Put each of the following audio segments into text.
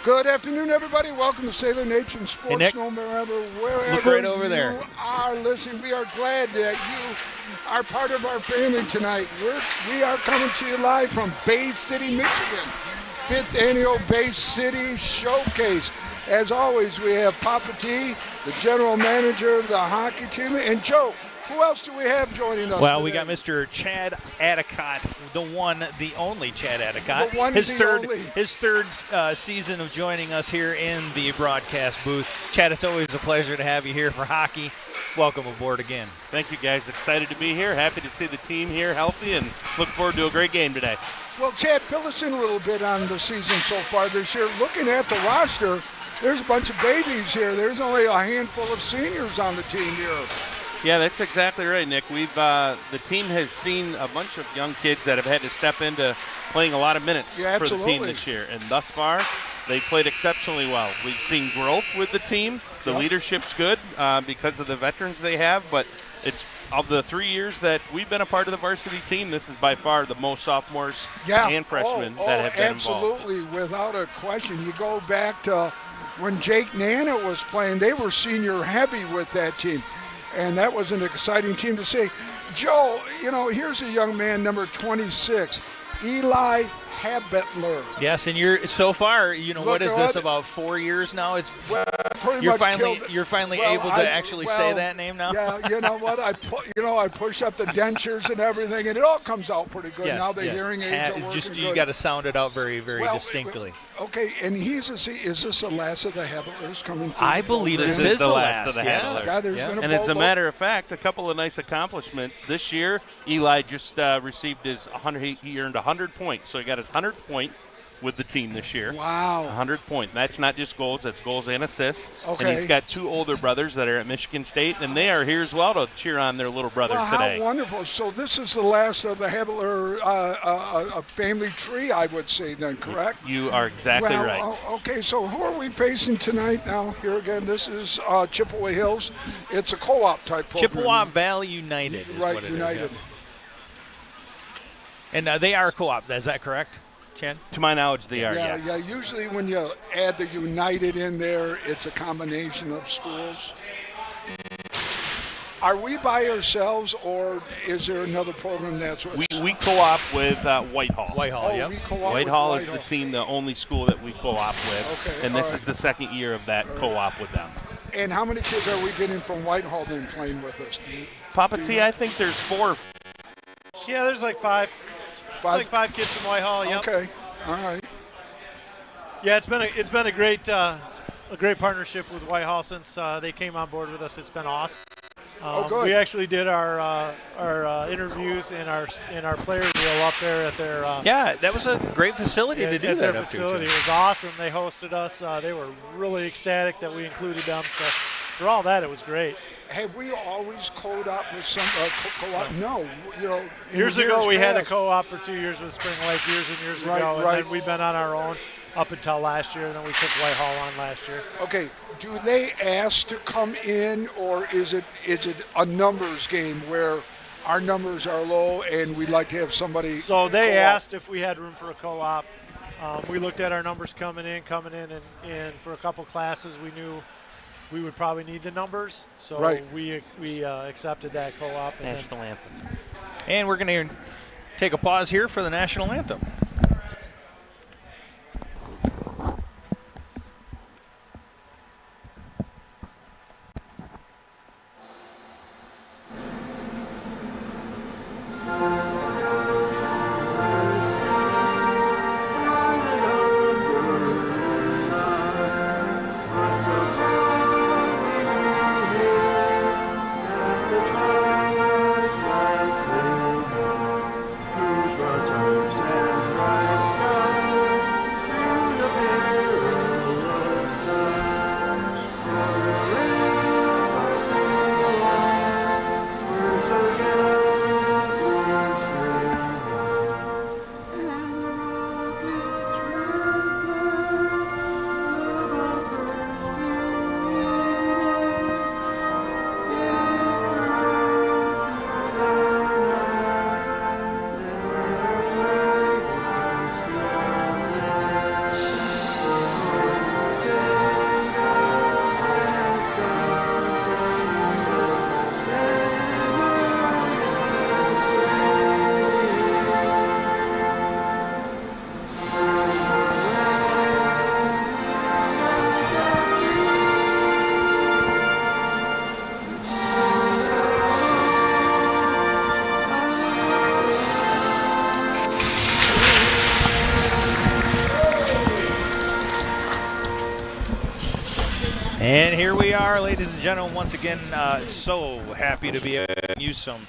Good afternoon, everybody. Welcome to Sailor Nation Sports. Hey, No matter wherever look right over there. You are listening, we are glad that you are part of our family tonight. We are coming to you live from Bay City, Michigan. 5th Annual Bay City Showcase. As always, we have Papa T, the general manager of the hockey team, and Joe. Who else do we have joining us Well, today? we got Mr. Chad Adicott, the one, the only Chad Adicott. The one, his the third, only. His third season of joining us here in the broadcast booth. Chad, it's always a pleasure to have you here for hockey. Welcome aboard again. Thank you, guys. Excited to be here. Happy to see the team here healthy and look forward to a great game today. Well, Chad, fill us in a little bit on the season so far this year. Looking at the roster, there's a bunch of babies here. There's only a handful of seniors on the team here. Yeah, that's exactly right, Nick. We've the team has seen a bunch of young kids that have had to step into playing a lot of minutes for the team this year, and thus far, they played exceptionally well. We've seen growth with the team. The leadership's good because of the veterans they have, but it's of the 3 years that we've been a part of the varsity team, this is by far the most sophomores and freshmen that have been involved. Absolutely, without a question. You go back to when Jake Nana was playing, they were senior heavy with that team. And that was an exciting team to see. Joe, you know, here's a young man, number 26, Eli Habetler. Yes, and you're so far, you know, Look, what is this, about 4 years now? It's You're finally able to actually say that name now. Yeah, you know what? I push up the dentures and everything, and it all comes out pretty good. Now the hearing aids are working you got to sound it out very, very distinctly. Okay, and is this the last of the Habetlers coming through? I believe this is the last of the Habetlers. Yeah. And as a matter of fact, a couple of nice accomplishments. This year, Eli just received his 100. He earned 100 points, so he got his 100th point with the team this year. Wow. 100 points. That's not just goals, that's goals and assists. Okay. And he's got two older brothers that are at Michigan State, and they are here as well to cheer on their little brother today. How wonderful. So this is the last of the Habetler family tree, I would say then, correct? You are exactly right. Okay, so who are we facing tonight now? Here again, this is Chippewa Hills. It's a co-op type program. Chippewa Valley United is what it United. is. And they are co-op, is that correct, Chad? To my knowledge, they are, yes. Yeah, usually when you add the United in there, it's a combination of schools. Are we by ourselves, or is there another program that's what we co-op with Whitehall. Whitehall, yeah. Whitehall is the team, the only school that we co-op with, and this is the second year of that co-op with them. And how many kids are we getting from Whitehall then playing with us? Papa T, I think there's 4. Yeah, there's like 5. It's like 5 kids from Whitehall. Yep. Okay, all right. Yeah, it's been a great partnership with Whitehall since they came on board with us. It's been awesome. Good. We actually did our interviews in our player deal up there at their that was a great facility to do that. Their facility. It was awesome. They hosted us. They were really ecstatic that we included them. So for all that, it was great. Have we always co-op with some co-op? No, Years ago we had a co-op for 2 years with Spring Lake, years and years ago, and then we've been on our own up until last year, and then we took Whitehall on last year. Okay, do they ask to come in, or is it a numbers game where our numbers are low and we'd like to have somebody? So they asked if we had room for a co-op. We looked at our numbers coming in, and for a couple classes we knew we would probably need the numbers, so we accepted that co-op. National anthem. And we're going to take a pause here for the national anthem. And here we are, ladies and gentlemen, once again, so happy to be able to use some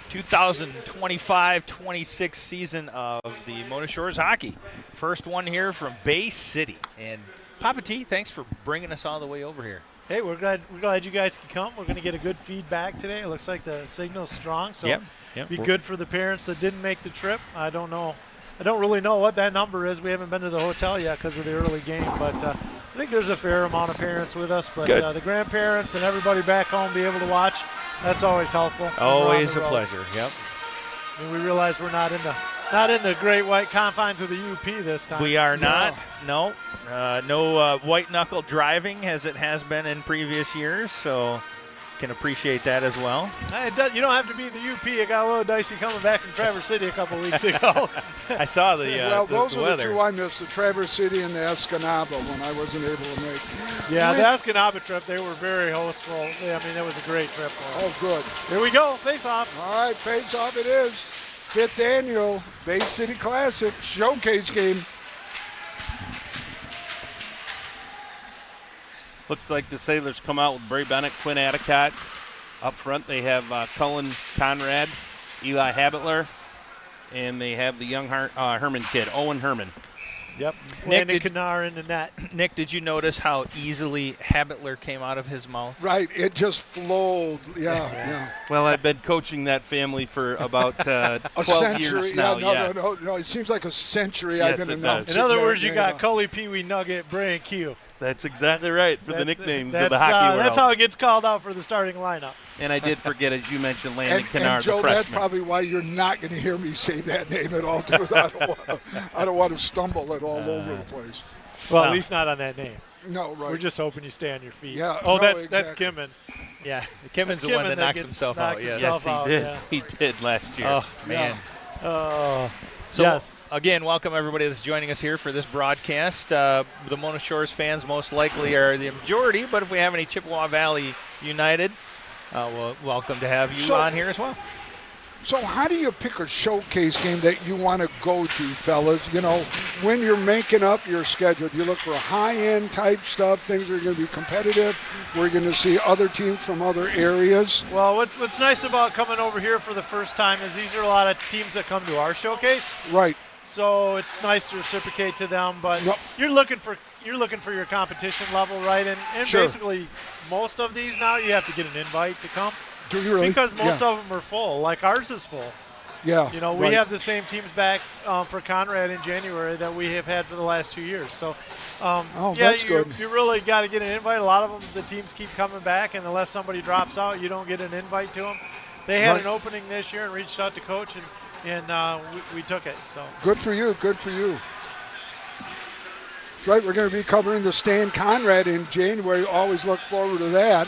2025-26 season of the Mona Shores hockey. First one here from Bay City. And Papa T, thanks for bringing us all the way over here. Hey, we're glad you guys can come. We're going to get a good feedback today. It looks like the signal's strong, so yep. Be good for the parents that didn't make the trip. I don't really know what that number is. We haven't been to the hotel yet because of the early game, but I think there's a fair amount of parents with us. But the grandparents and everybody back home be able to watch. That's always helpful. Always a pleasure. Yep. And we realize we're not in the great white confines of the UP this time. We are not. No. No white knuckle driving as it has been in previous years. So can appreciate that as well. You don't have to be the UP. It got a little dicey coming back from Traverse City a couple weeks ago. I saw the those the are weather. the two I missed, the Traverse City and the Escanaba when I wasn't able to make. Yeah, the Escanaba trip, they were very hostful. I mean, it was a great trip for us. Oh, good. Here we go, face-off. All right, face-off it is. 5th annual Bay City Classic showcase game. Looks like the Sailors come out with Bray Bennett, Quinn Adicott. Up front, they have Cullen Conrad, Eli Habitler, and they have the young Herman kid, Owen Herman. Yep. Landon Kanar in the net. Nick, did you notice how easily Habitler came out of his mouth? Right, it just flowed. Yeah. Well, I've been coaching that family for about 12 years now. No, it seems like a century I've been announcing. In other words, you got Cully, Pee Wee, Nugget, Bray, and Q. That's exactly right for the nicknames of the hockey world. That's how it gets called out for the starting lineup. And I did forget, as you mentioned, Landon Kennard, and Joe, the freshman. that's probably why you're not going to hear me say that name at all, because I don't want to stumble it all over the place. Well, at least not on that name. No, right. We're just hoping you stay on your feet. Yeah. That's exactly. Kimmin. Yeah, Kimmin's the one that knocks himself out. Yes, he did. Yeah. He did last year. Oh, man. Yes. Again, welcome everybody that's joining us here for this broadcast. The Mona Shores fans most likely are the majority, but if we have any Chippewa Valley United, well, welcome to have you on here as well. So how do you pick a showcase game that you want to go to, fellas? You know, when you're making up your schedule, do you look for high-end type stuff, things that are going to be competitive? We're going to see other teams from other areas. Well, what's nice about coming over here for the first time is these are a lot of teams that come to our showcase. Right. So it's nice to reciprocate to them, but you're looking for your competition level, right? And sure. Basically, most of these now you have to get an invite to come. Do you really? Because most of them are full. Like ours is full. Yeah. You know, we have the same teams back for Conrad in January that we have had for the last 2 years. So, that's good. You really got to get an invite. A lot of them, the teams keep coming back, and unless somebody drops out, you don't get an invite to them. They had an opening this year and reached out to Coach, and we took it. So good for you. Good for you. That's right. We're going to be covering the Stan Conrad in January. Always look forward to that.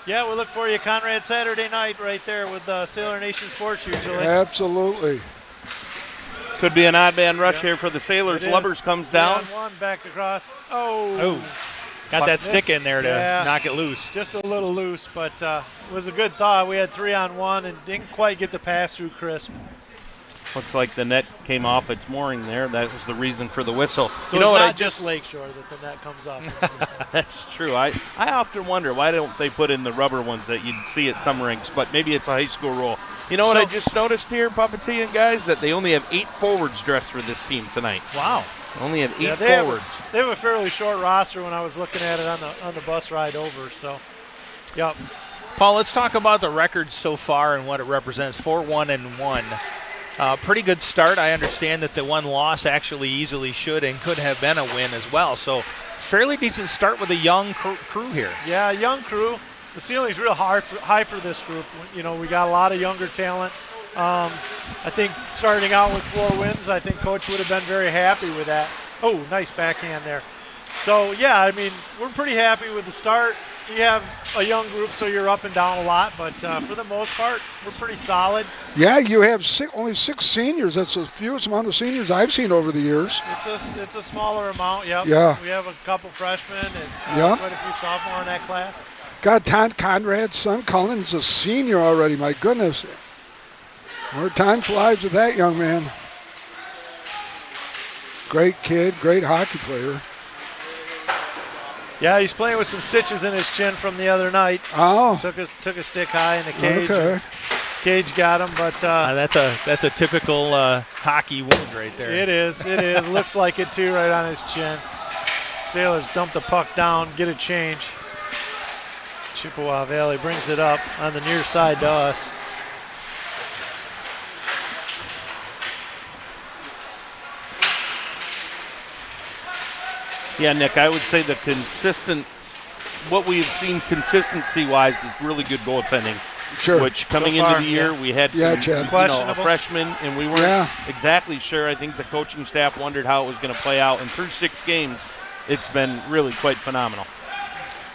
Yeah, we look for you, Conrad, Saturday night right there with Sailor Nation Sports usually. Absolutely. Could be an odd man rush here for the Sailors. Lubbers comes down. One back across. Got that stick in there to knock it loose. Just a little loose, but it was a good thaw. We had 3-on-1 and didn't quite get the pass through crisp. Looks like the net came off its mooring there. That was the reason for the whistle. So it's not just Lakeshore that the net comes off. That's true. I often wonder, why don't they put in the rubber ones that you'd see at some rinks, but maybe it's a high school rule. You know what I just noticed here, Papa T and guys, that they only have 8 forwards dressed for this team tonight. Wow. Only have 8 forwards. They have a fairly short roster when I was looking at it on the bus ride over. So, yep. Paul, let's talk about the records so far and what it represents. 4-1-1. Pretty good start. I understand that the one loss actually easily should and could have been a win as well. So fairly decent start with a young crew here. Yeah, young crew. The ceiling's real high for this group. You know, we got a lot of younger talent. I think starting out with 4 wins, I think Coach would have been very happy with that. Oh, nice backhand there. So, yeah, I mean, we're pretty happy with the start. You have a young group, so you're up and down a lot, but for the most part, we're pretty solid. Yeah, you have only 6 seniors. That's the fewest amount of seniors I've seen over the years. It's a smaller amount, yep. Yeah. We have a couple freshmen and quite a few sophomore in that class. God, Todd Conrad's son, Cullen's a senior already. My goodness. Where time flies with that young man. Great kid, great hockey player. Yeah, he's playing with some stitches in his chin from the other night. Oh. Took a stick high in the cage. Okay. Cage got him, but that's a typical hockey wound right there. It is. Looks like it too, right on his chin. Sailors dump the puck down, get a change. Chippewa Valley brings it up on the near side to us. Yeah, Nick, I would say what we've seen consistency-wise is really good goaltending. Sure. Which coming into the year, we had a freshman, and we weren't exactly sure. I think the coaching staff wondered how it was going to play out. And through 6 games, it's been really quite phenomenal.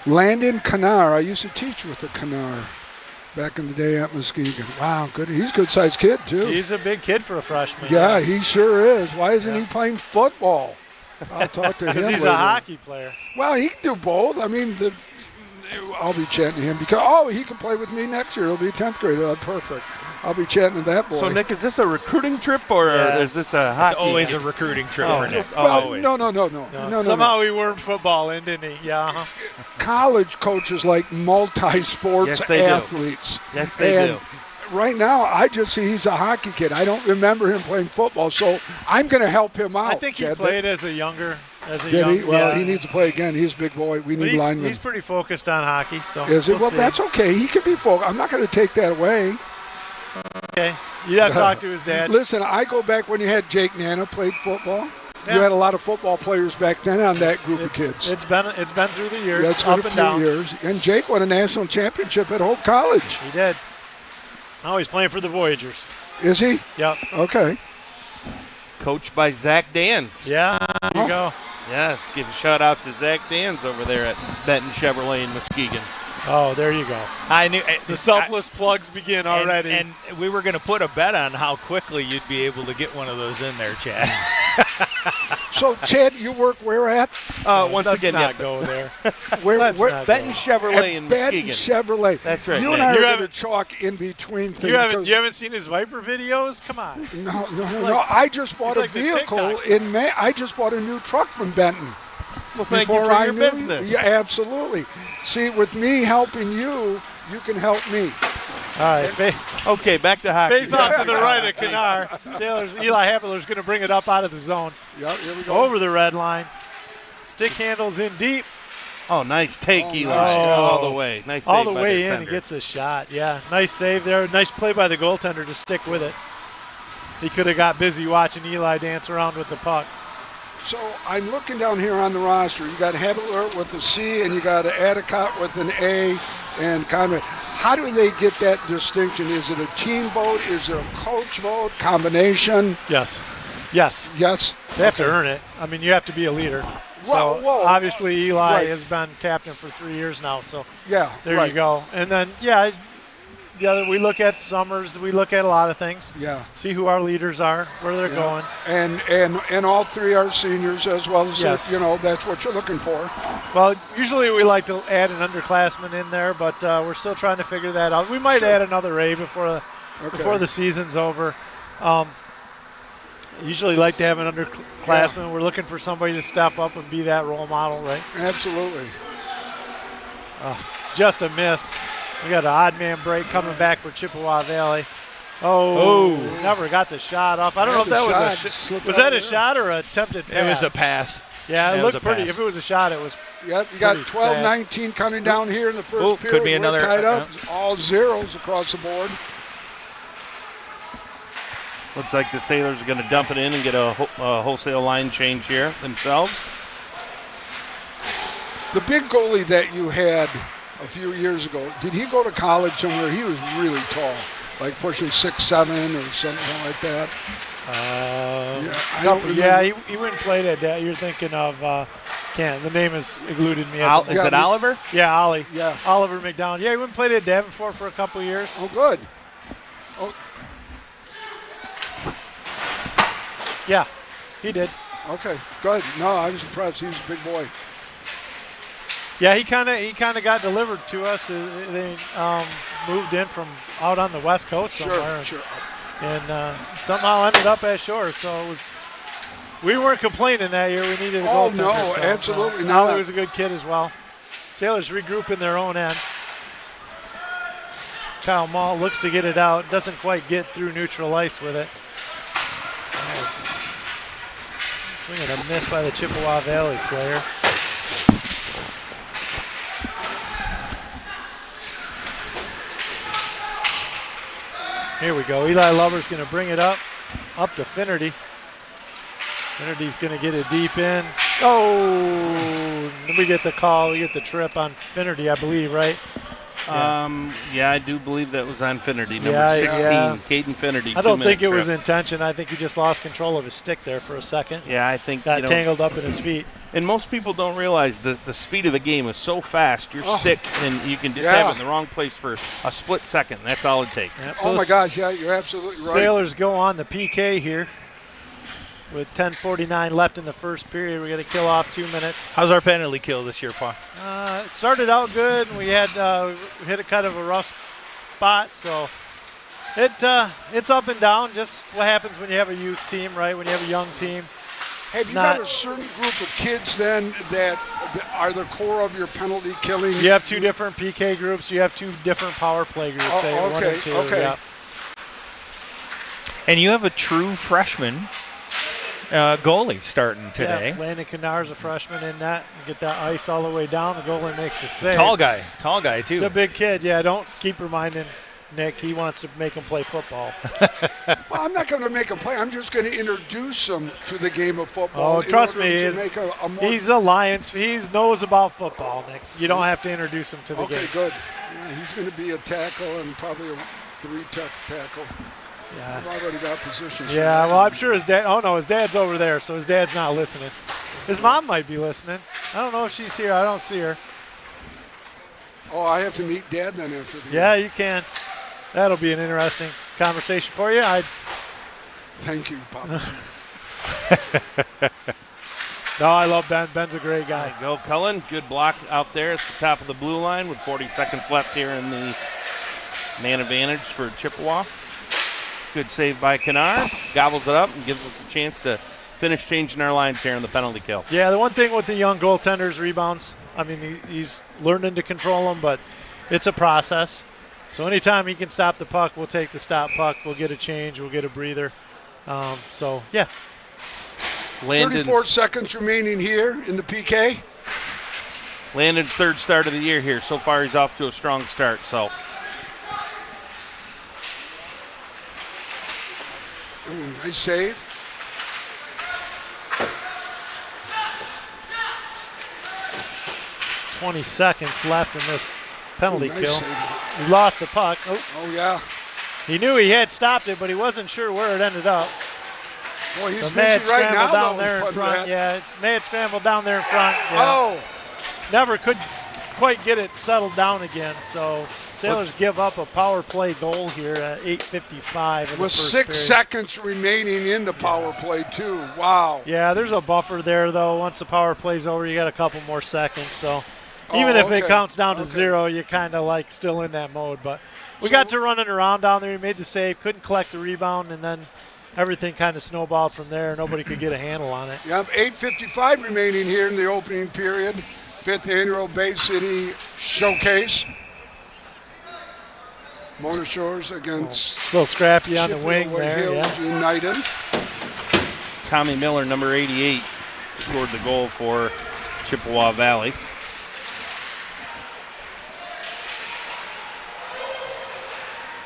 Landon Canar. I used to teach with the Canar back in the day at Muskegon. Wow, good. He's a good-sized kid, too. He's a big kid for a freshman. Yeah, he sure is. Why isn't he playing football? I'll talk to him because he's later. a hockey player. Well, he can do both. I mean, I'll be chatting to him because, he can play with me next year. He'll be 10th grader. Perfect. I'll be chatting to that boy. So, Nick, is this a recruiting trip or is this a hockey? It's always a recruiting trip for Nick. Well, no. Somehow he wormed football in, didn't he? Yeah. Uh-huh. College coaches like multi-sports athletes. Yes, they do. Right now, I just see he's a hockey kid. I don't remember him playing football, so I'm going to help him out. I think he played as a younger. Did he? Well, he needs to play again. He's a big boy. We need linemen. He's pretty focused on hockey. So is he? Well, that's okay. He can be focused. I'm not going to take that away. Okay. You have to talk to his dad. Listen, I go back when you had Jake Nana played football. Yeah. You had a lot of football players back then on that group of kids. It's been through the years. Yeah, it's been a few years. And Jake won a national championship at Hope College. He did. Oh, he's playing for the Voyagers. Is he? Yep. Okay. Coached by Zach Dans. Yeah, there you go. Yes, give a shout out to Zach Dans over there at Benton Chevrolet in Muskegon. Oh, there you go. I knew the selfless plugs begin already. And we were going to put a bet on how quickly you'd be able to get one of those in there, Chad. So, Chad, you work where at? Once Let's again, not go there. Where Benton Chevrolet in Benton Muskegon. Chevrolet. That's right. You and I are going to chalk in between things. You haven't seen his Viper videos? Come on. No. I just bought a vehicle in May. I just bought a new truck from Benton. Well, thank you for your business. Yeah, absolutely. See, with me helping you, you can help me. All right. Okay, back to hockey. Face off to the right of Canar. Sailors, Eli Happeler's going to bring it up out of the zone. Yep, here we go. Over the red line. Stick handles in deep. Oh, nice take, Eli. All the way. Nice save all the way in. defender. He gets a shot. Yeah, nice save there. Nice play by the goaltender to stick with it. He could have got busy watching Eli dance around with the puck. So I'm looking down here on the roster. You got Habler with a C and you got Adicott with an A and Conrad. How do they get that distinction? Is it a team vote? Is it a coach vote? Combination? Yes. They have to earn it. I mean, you have to be a leader. So obviously Eli has been captain for 3 years now. So there you go. And then we look at summers. We look at a lot of things. Yeah. See who our leaders are, where they're going. And all 3 are seniors as well. So, that's what you're looking for. Well, usually we like to add an underclassman in there, but we're still trying to figure that out. We might add another A before the season's over. Usually like to have an underclassman. Yeah. We're looking for somebody to step up and be that role model, right? Absolutely. Just a miss. We got an odd man break coming back for Chippewa Valley. Oh, never got the shot off. I don't know if that was a shot or an attempted pass? It was a pass. Yeah, it looked pretty. If it was a shot, it was. Yep, you got 12-19 coming down here in the first period. Could be another. Tied up. All zeros across the board. Looks like the Sailors are going to dump it in and get a wholesale line change here themselves. The big goalie that you had a few years ago, did he go to college somewhere? He was really tall, like pushing 6'7" or something like that. He went and played at that. You're thinking of, the name has eluded me. Is it Oliver? Yeah, Ollie. Yeah. Oliver McDonald. Yeah, he went and played at Davenport for a couple of years. Oh, good. Oh. Yeah, he did. Okay, good. No, I was impressed. He was a big boy. Yeah, he kind of got delivered to us. They moved in from out on the West Coast somewhere, sure. And somehow ended up at Shore. So it was We weren't complaining that year. We needed a Oh, goaltender. no, so, absolutely not. Molly was a good kid as well. Sailors regroup in their own end. Kyle Mall looks to get it out. Doesn't quite get through neutral ice with it. Swing and a miss by the Chippewa Valley player. Here we go. Eli Lover's going to bring it up to Finnerty. Finnerty's going to get it deep in. Oh, we get the call. We get the trip on Finnerty, I believe, right? Yeah, I do believe that was on Finnerty, number 16, Caden Finnerty. I don't think it was intention. I think he just lost control of his stick there for a second. Yeah, I think got tangled up in his feet. And most people don't realize the speed of the game is so fast. Your stick, and you can just have it in the wrong place for a split second. That's all it takes. Yep. Oh my gosh, yeah, you're absolutely right. Sailors go on the PK here. With 10:49 left in the first period, we got to kill off 2 minutes. How's our penalty kill this year, Pa? It started out good. We had hit a kind of a rough spot, so it's up and down. Just what happens when you have a youth team, right? When you have a young team. Have you got a certain group of kids then that are the core of your penalty killing? You have 2 different PK groups. You have 2 different power play groups. Oh, one and 2. Okay. Yeah. And you have a true freshman goalie starting today. Yeah, Landon Knarr's a freshman in that. You get that ice all the way down. The goalie makes the save. Tall guy too. He's a big kid. Yeah, don't keep reminding Nick. He wants to make him play football. Well, I'm not going to make him play. I'm just going to introduce him to the game of football. Oh, trust me, he's a Lions. He knows about football, Nick. You don't have to introduce him to the game. Okay, good. Yeah, he's going to be a tackle and probably a 3-tech tackle. Yeah. I've already got positions. Yeah, well, I'm sure his dad. Oh no, his dad's over there, so his dad's not listening. His mom might be listening. I don't know if she's here. I don't see her. Oh, I have to meet Dad then after the game. Yeah, you can. That'll be an interesting conversation for you. Thank you, Papa. No, I love Ben. Ben's a great guy. There you go, Cullen. Good block out there at the top of the blue line with 40 seconds left here in the man advantage for Chippewa. Good save by Knarr. Gobbles it up and gives us a chance to finish changing our lines here in the penalty kill. Yeah, the one thing with the young goaltenders, rebounds, I mean, he's learning to control them, but it's a process. So anytime he can stop the puck, we'll take the stop puck. We'll get a change. We'll get a breather. So, yeah. 34 seconds remaining here in the PK. Landon's 3rd start of the year here. So far, he's off to a strong start. So. Ooh, nice save. .20 seconds left in this penalty nice kill. save. He lost the puck. Oh, yeah. He knew he had stopped it, but he wasn't sure where it ended up. Boy, he's So busy May had right scrambled now, down though, there in front of front. that. Yeah, May had scrambled down there in front. Yeah. Oh, Never could quite get it settled down again. So Sailors give up a power play goal here at 8:55 in with the first 6 period. seconds remaining in the power play, too. Wow. Yeah, there's a buffer there, though. Once the power play's over, you got a couple more seconds. So even if it counts down to 0, you're kind of like still in that mode. But we got to running around down there. He made the save, couldn't collect the rebound, and then everything kind of snowballed from there. Nobody could get a handle on it. Yep, 8:55 remaining here in the opening period. 5th annual Bay City Showcase. Mona Shores against A little scrappy on the Chippewa wing there. Hills Yeah. United. Tommy Miller, number 88, scored the goal for Chippewa Valley.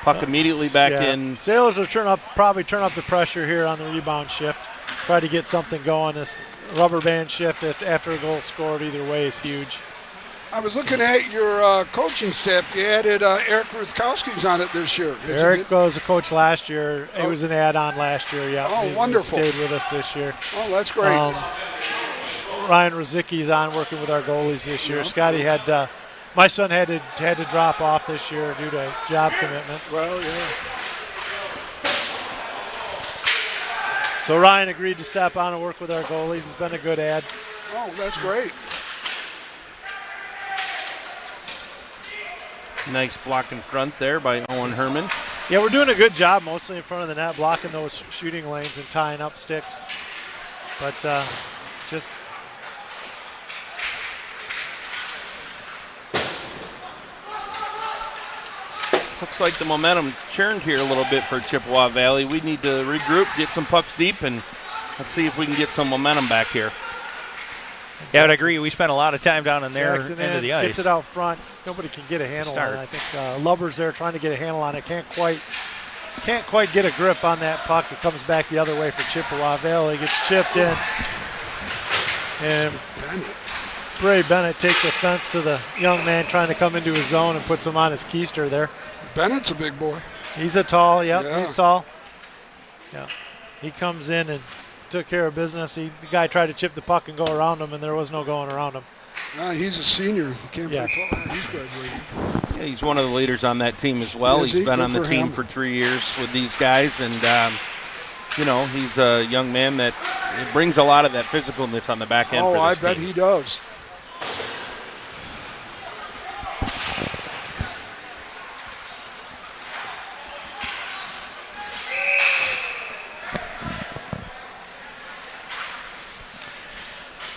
Puck immediately back in. Sailors will probably turn up the pressure here on the rebound shift. Try to get something going. This rubber band shift after a goal scored either way is huge. I was looking at your coaching staff. You added Eric Ruthkowski's on it this year. Eric was a coach last year. It was an add-on last year. Yeah. Oh, wonderful. He stayed with us this year. Oh, that's great. Ryan Rozicki's on working with our goalies this year. Yeah. Scotty had my son had to drop off this year due to job commitments. Well, yeah. So Ryan agreed to step on and work with our goalies. He's been a good ad. Oh, that's great. Nice block in front there by Owen Herman. Yeah, we're doing a good job mostly in front of the net, blocking those shooting lanes and tying up sticks. But just looks like the momentum churned here a little bit for Chippewa Valley. We need to regroup, get some pucks deep, and let's see if we can get some momentum back here. Yeah, I would agree. We spent a lot of time down in there Jackson end of the ice. Gets it out front. Nobody can get a handle on it. I think Lubber's there trying to get a handle on it. Can't quite get a grip on that puck. It comes back the other way for Chippewa Valley. Gets chipped in. And Bray Bennett takes offense to the young man trying to come into his zone and puts him on his keister there. Bennett's a big boy. He's a tall, he's tall. Yeah. He comes in and took care of business. The guy tried to chip the puck and go around him, and there was no going around him. He's a senior. He can't play football. He's graduating. Yeah, he's one of the leaders on that team as well. He's been on the team for 3 years with these guys, and he's a young man that brings a lot of that physicalness on the back end. Oh, for I this bet team. he does.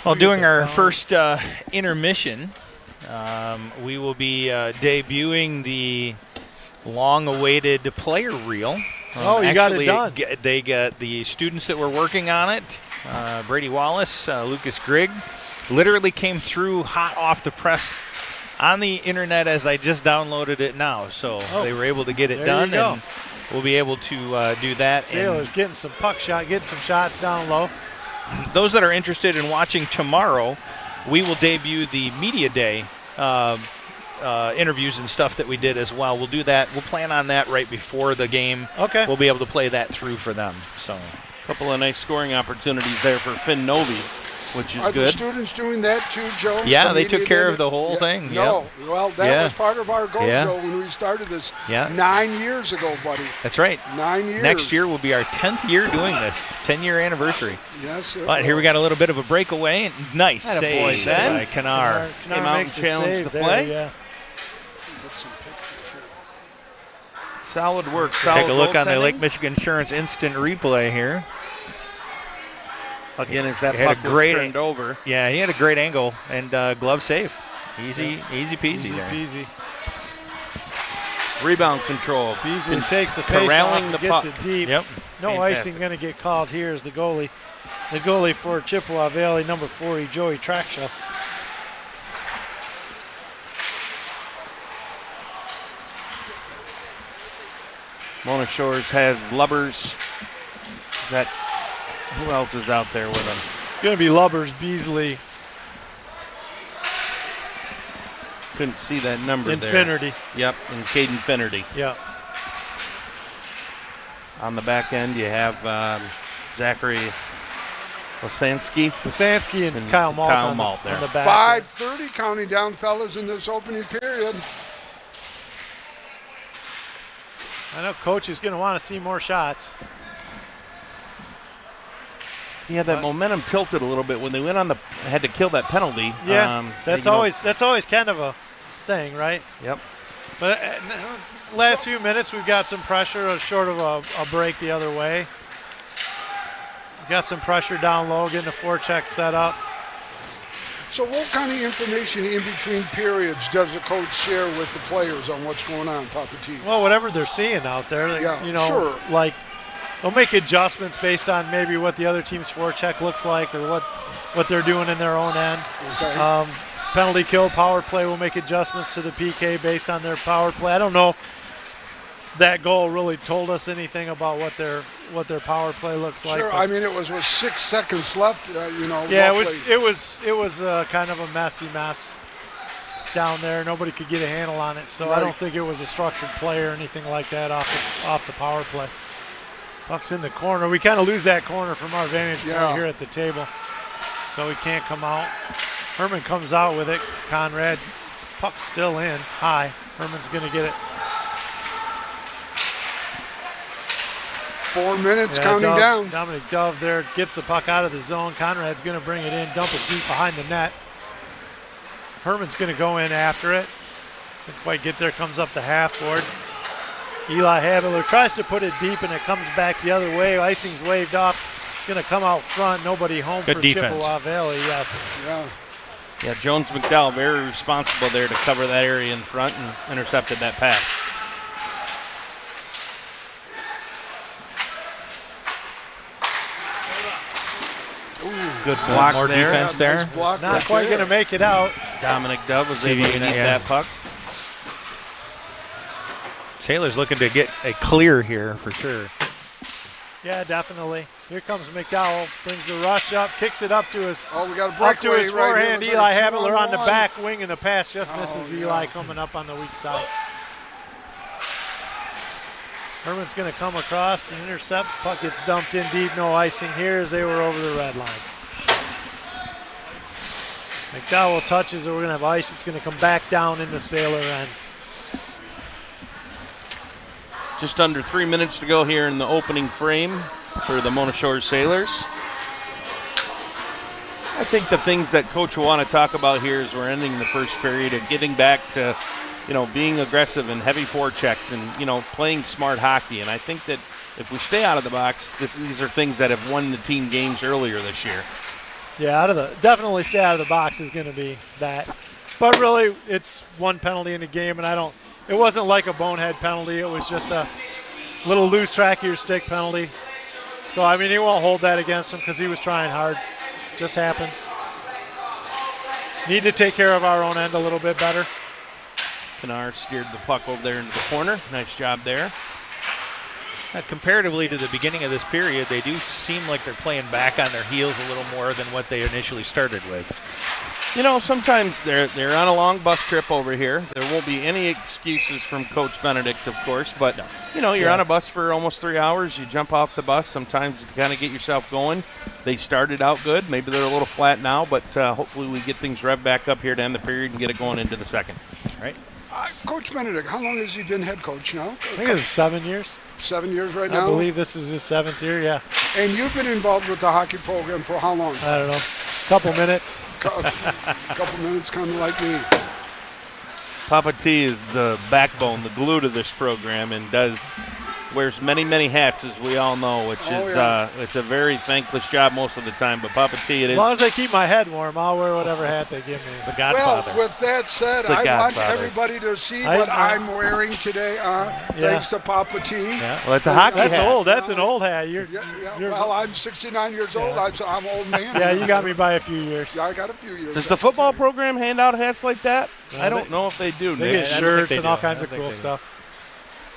Well, doing our first intermission, we will be debuting the long-awaited player reel. You got it done. They got the students that were working on it, Brady Wallace, Lucas Grigg, literally came through hot off the press on the internet as I just downloaded it now. So they were able to get it done, and we'll be able to do that. Sailors getting some getting some shots down low. Those that are interested in watching tomorrow, we will debut the media day interviews and stuff that we did as well. We'll do that. We'll plan on that right before the game. Okay. We'll be able to play that through for them. So, a couple of nice scoring opportunities there for Finn Novi, which is Are good. the students doing that too, Joe? Yeah, they took care of the whole thing. No, well, that was part of our goal, Yeah. Joe, when we started this 9 years ago, buddy. That's right. 9 years. Next year will be our 10th year doing this, 10-year anniversary. Yes, But here we got a little bit of a breakaway. Nice save by Kanar. Came out and challenged the play. Yeah. Solid work. Take a look on the Lake Michigan Insurance instant replay here. Again, as that puck was turned over. Yeah, he had a great angle and glove save. Easy peasy there. Peasy. Rebound control. Beasley takes the face off and gets it deep. Yep. No icing going to get called here as the goalie. The goalie for Chippewa Valley, number 40, Joey Traksha. Mona Shores has Lubbers. Who else is out there with him? It's going to be Lubbers, Beasley. Couldn't see that number Infinity. there. Yep, and Caden Finnerty. Yep. On the back end, you have Zachary Lasansky and Kyle Malt on the back. 5:30 counting down, fellas, in this opening period. I know Coach is going to want to see more shots. Yeah, that momentum tilted a little bit when they went on had to kill that penalty. Yeah, that's always kind of a thing, right? Yep. But last few minutes, we've got some pressure, short of a break the other way. We've got some pressure down low, getting the forecheck set up. So what kind of information in between periods does the coach share with the players on what's going on, Papa T? Well, whatever they're seeing out there, sure. Like they'll make adjustments based on maybe what the other team's forecheck looks like or what they're doing in their own end. Okay. Penalty kill, power play will make adjustments to the PK based on their power play. I don't know if that goal really told us anything about what their power play looks like. Sure, I mean it was with 6 seconds left. Yeah, roughly. it was kind of a messy mess down there. Nobody could get a handle on it, so right. I don't think it was a structured play or anything like that off the power play. Puck's in the corner. We kind of lose that corner from our vantage point here at the table, so he can't come out. Herman comes out with it. Conrad, puck's still in high. Herman's going to get it. 4 minutes counting down. Dominic Dove there gets the puck out of the zone. Conrad's going to bring it in, dump it deep behind the net. Herman's going to go in after it. Doesn't quite get there, comes up the half board. Eli Habler tries to put it deep and it comes back the other way. Icing's waved off. It's going to come out front. Nobody home Good for defense. Chippewa Valley, yes. Yeah. Yeah, Jones McDowell very responsible there to cover that area in front and intercepted that pass. Good block more there. defense there. Nice block Not right quite there. going to make it out. Dominic Dove was able to CV, get yeah. that puck. Taylor's looking to get a clear here for sure. Yeah, definitely. Here comes McDowell, brings the rush up, kicks it up to his Oh, we got a up breakaway to his right here. forehand. Looks Eli like a Habler on the 2-on-1. back wing, and the pass just misses yeah. Eli coming up on the weak side. Herman's going to come across and intercept. Puck gets dumped in deep. No icing here as they were over the red line. McDowell touches it. We're going to have ice. It's going to come back down in the Sailor end. Just under 3 minutes to go here in the opening frame for the Mona Shores Sailors. I think the things that Coach will want to talk about here as we're ending the first period and getting back to, being aggressive and heavy forechecks and, playing smart hockey. And I think that if we stay out of the box, these are things that have won the team games earlier this year. Yeah, definitely stay out of the box is going to be that. But really, it's one penalty in the game, and it wasn't like a bonehead penalty. It was just a little loose track of your stick penalty. So, he won't hold that against him because he was trying hard. Just happens. Need to take care of our own end a little bit better. Pinar steered the puck over there into the corner. Nice job there. Comparatively to the beginning of this period, they do seem like they're playing back on their heels a little more than what they initially started with. Sometimes they're on a long bus trip over here. There won't be any excuses from Coach Benedict, of course, but, you're on a bus for almost 3 hours. You jump off the bus sometimes to kind of get yourself going. They started out good. Maybe they're a little flat now, but hopefully we get things revved back up here to end the period and get it going into the second. Right? Coach Benedict, how long has he been head coach now? I think it's 7 years. 7 years right now? I believe this is his 7th year, yeah. And you've been involved with the hockey program for how long? I don't know. Couple minutes. Couple minutes, kind of like me. Papa T is the backbone, the glue to this program, and wears many, many hats, as we all know, which it's a very thankless job most of the time. But Papa T, as long as I keep my head warm, I'll wear whatever hat they give me. The Godfather. Well, with that said, I want everybody to see what I'm wearing today, thanks to Papa T. Yeah. Well, it's a hockey hat. That's old. That's an old hat. Well, I'm 69 years old. I'm old man. Yeah, you got me by a few years. Yeah, I got a few years. Does the football program hand out hats like that? I don't know if they do. They get shirts and all kinds of cool stuff.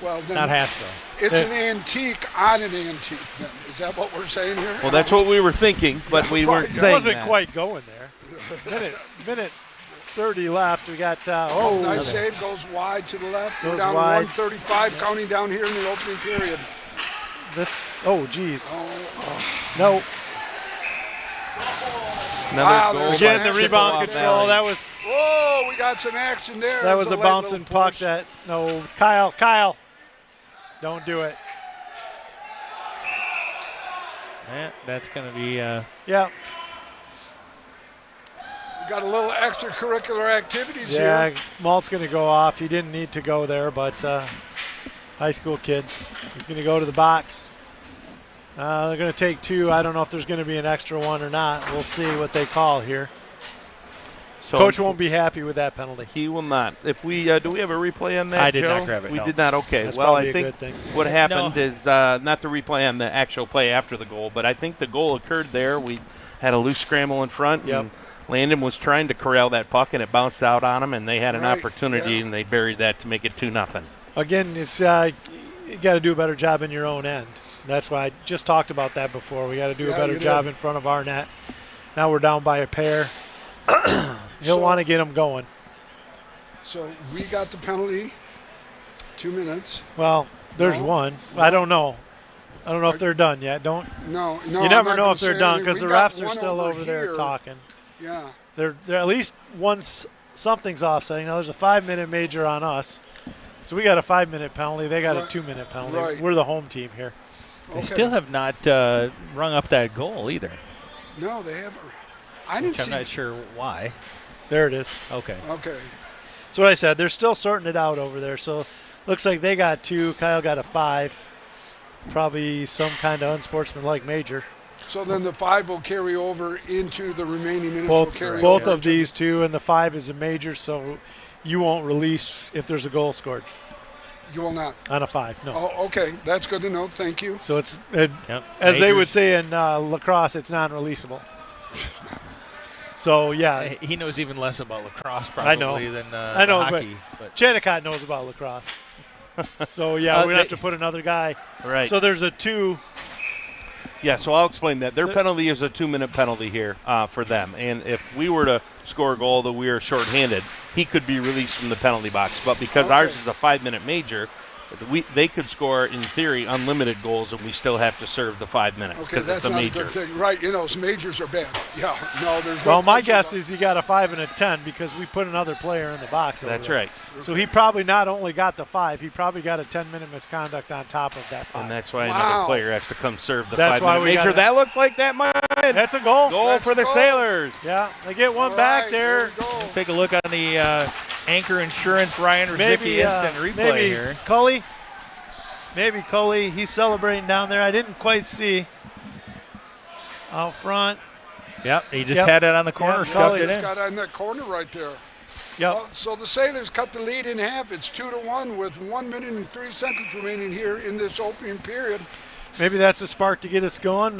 Well, then not hats, though. It's an antique on an antique, then. Is that what we're saying here? Well, that's what we were thinking, but we weren't saying It wasn't that. quite going there. Minute 30 left. We got, nice save, goes wide to the left. We're down wide. to 135, counting down here in the opening period. Geez. No. Another goal. Again, the rebound control. That was. Whoa, we got some action there. That was a bouncing puck. Kyle. Don't do it. Yeah, that's going to be. Yeah. We got a little extracurricular activities here. Yeah, Malt's going to go off. He didn't need to go there, but high school kids. He's going to go to the box. They're going to take 2. I don't know if there's going to be an extra one or not. We'll see what they call here. So Coach won't be happy with that penalty. He will not. If we do we have a replay on that, I did Joe? not grab it. We no. did not. Okay. That's well, I a think good thing. what happened is not the replay on the actual play after the goal, but I think the goal occurred there. We had a loose scramble in front, and Landon was trying to corral that puck, and it bounced out on him, and they had an opportunity, and they buried that to make it 2-0. Again, it's you got to do a better job in your own end. That's why I just talked about that before. We got to do a better job in front of our net. Now we're down by a pair. He'll want to get them going. So we got the penalty. 2 minutes. Well, there's one. No. I don't know. I don't know if they're done yet. No. You never know if they're done because the refs are still over there talking. Yeah. They're at least something's offsetting. Now there's a 5-minute major on us. So we got a 5-minute penalty. They got a 2-minute penalty. Right. We're the home team here. They still have not rung up that goal either. No, they haven't. I didn't see. I'm not sure why. There it is. Okay. That's what I said. They're still sorting it out over there. So looks like they got 2. Kyle got a 5. Probably some kind of unsportsmanlike major. So then the 5 will carry over into the remaining minutes. Will carry both over of these two, and the 5 is a major, so you won't release if there's a goal scored. You will not. On a 5, no. Oh, okay. That's good to know. Thank you. So it's, as they would say in lacrosse, it's non-releasable. So, yeah. He knows even less about lacrosse probably than hockey. But Chandicott knows about lacrosse. So, yeah, we're going to have to put another guy. Right. So there's a 2. Yeah, so I'll explain that. Their penalty is a 2-minute penalty here for them. And if we were to score a goal that we are shorthanded, he could be released from the penalty box. But because ours is a 5-minute major, they could score, in theory, unlimited goals, and we still have to serve the 5 minutes because it's a major. That's not a good thing. Right, majors are bad. Yeah, no, there's no. Well, my guess is he got a 5 and a 10 because we put another player in the box. That's right. So he probably not only got the 5, he probably got a 10-minute misconduct on top of that 5. And that's why another player has to come serve the That's 5-minute major. That looks like that might. That's a goal. Goal for the Sailors. Yeah, they get one back there. Take a look on the Anchor Insurance Ryan Rzicki instant replay here. Maybe Coley, he's celebrating down there. I didn't quite see out front. Yep, he just had it on the corner, stuffed it in. Got on that corner right there. Yep. So the Sailors cut the lead in half. It's 2-1 with 1 minute and 3 seconds remaining here in this opening period. Maybe that's the spark to get us going.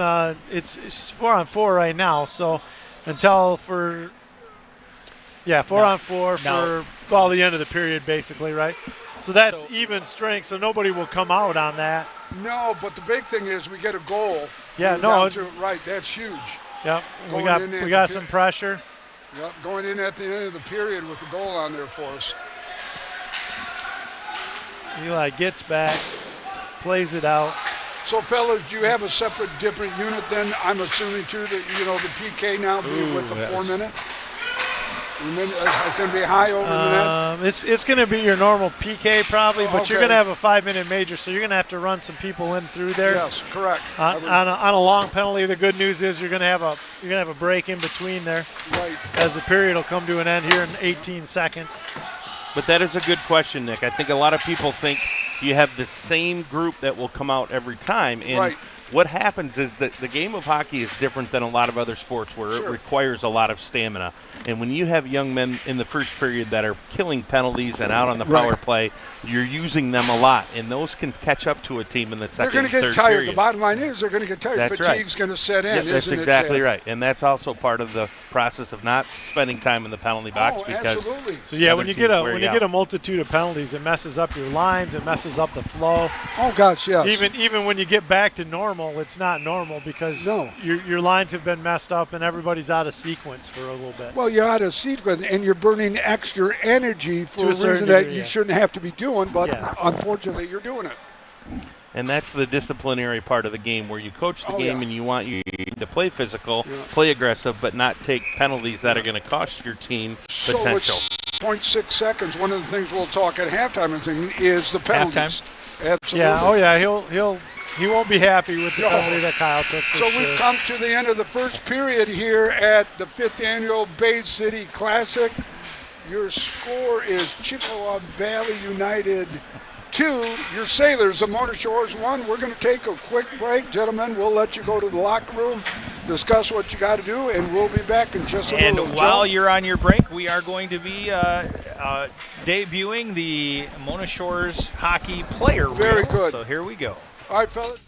It's 4-on-4 right now, so until 4-on-4 for the end of the period, basically, right? So that's even strength, so nobody will come out on that. No, but the big thing is we get a goal. Yeah, no. Right, that's huge. Yep, we got some pressure. Yep, going in at the end of the period with the goal on there for us. Eli gets back, plays it out. So, fellas, do you have a separate, different unit then? I'm assuming, too, that, the PK now with the 4 minute? It's going to be high over the net? It's going to be your normal PK probably, but you're going to have a 5-minute major, so you're going to have to run some people in through there. Yes, correct. On a long penalty, the good news is you're going to have a break in between there. Right. As the period will come to an end here in 18 seconds. But that is a good question, Nick. I think a lot of people think you have the same group that will come out every time. And what happens is that the game of hockey is different than a lot of other sports where it requires a lot of stamina. And when you have young men in the first period that are killing penalties and out on the power play, you're using them a lot. And those can catch up to a team in the second and third period. They're going to get tired. The bottom line is they're going to get tired. That's Fatigue's going to set in, That's exactly right. And that's also part of the process of not spending time in the penalty box. Absolutely. So, when you get a multitude of penalties, it messes up your lines. It messes up the flow. Oh, gosh, yes. Even when you get back to normal, it's not normal because your lines have been messed up and everybody's out of sequence for a little bit. Well, you're out of sequence and you're burning extra energy for a reason that you shouldn't have to be doing, but unfortunately you're doing it. And that's the disciplinary part of the game where you coach the game and you want you to play physical, play aggressive, but not take penalties that are going to cost your team potential. So it's 0.6 seconds. One of the things we'll talk at halftime is the penalties. Halftime? Absolutely. He won't be happy with the penalty that Kyle took. So we've come to the end of the first period here at the 5th Annual Bay City Classic. Your score is Chippewa Valley United 2. Your Sailors of Mona Shores 1. We're going to take a quick break. Gentlemen, we'll let you go to the locker room, discuss what you got to do, and we'll be back in just a little. And while you're on your break, we are going to be debuting the Mona Shores hockey player reel. Very good. So here we go. All right, fellas.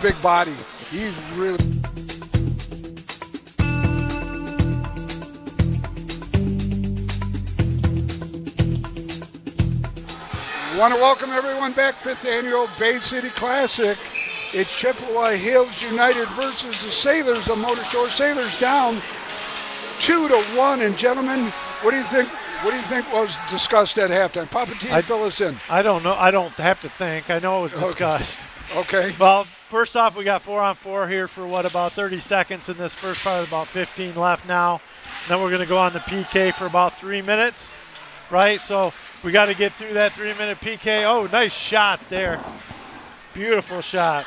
big body. He's really. Want to welcome everyone back. 5th Annual Bay City Classic. It's Chippewa Hills United versus the Sailors of Motor Shore. Sailors down 2-1. And gentlemen, what do you think? What do you think was discussed at halftime? Papa T, fill us in. I don't know. I don't have to think. I know it was discussed. Okay. Well, first off, we got 4-on-4 here for about 30 seconds in this first part, about 15 left now. And then we're going to go on the PK for about 3 minutes, right? So we got to get through that 3-minute PK. Oh, nice shot there. Beautiful shot.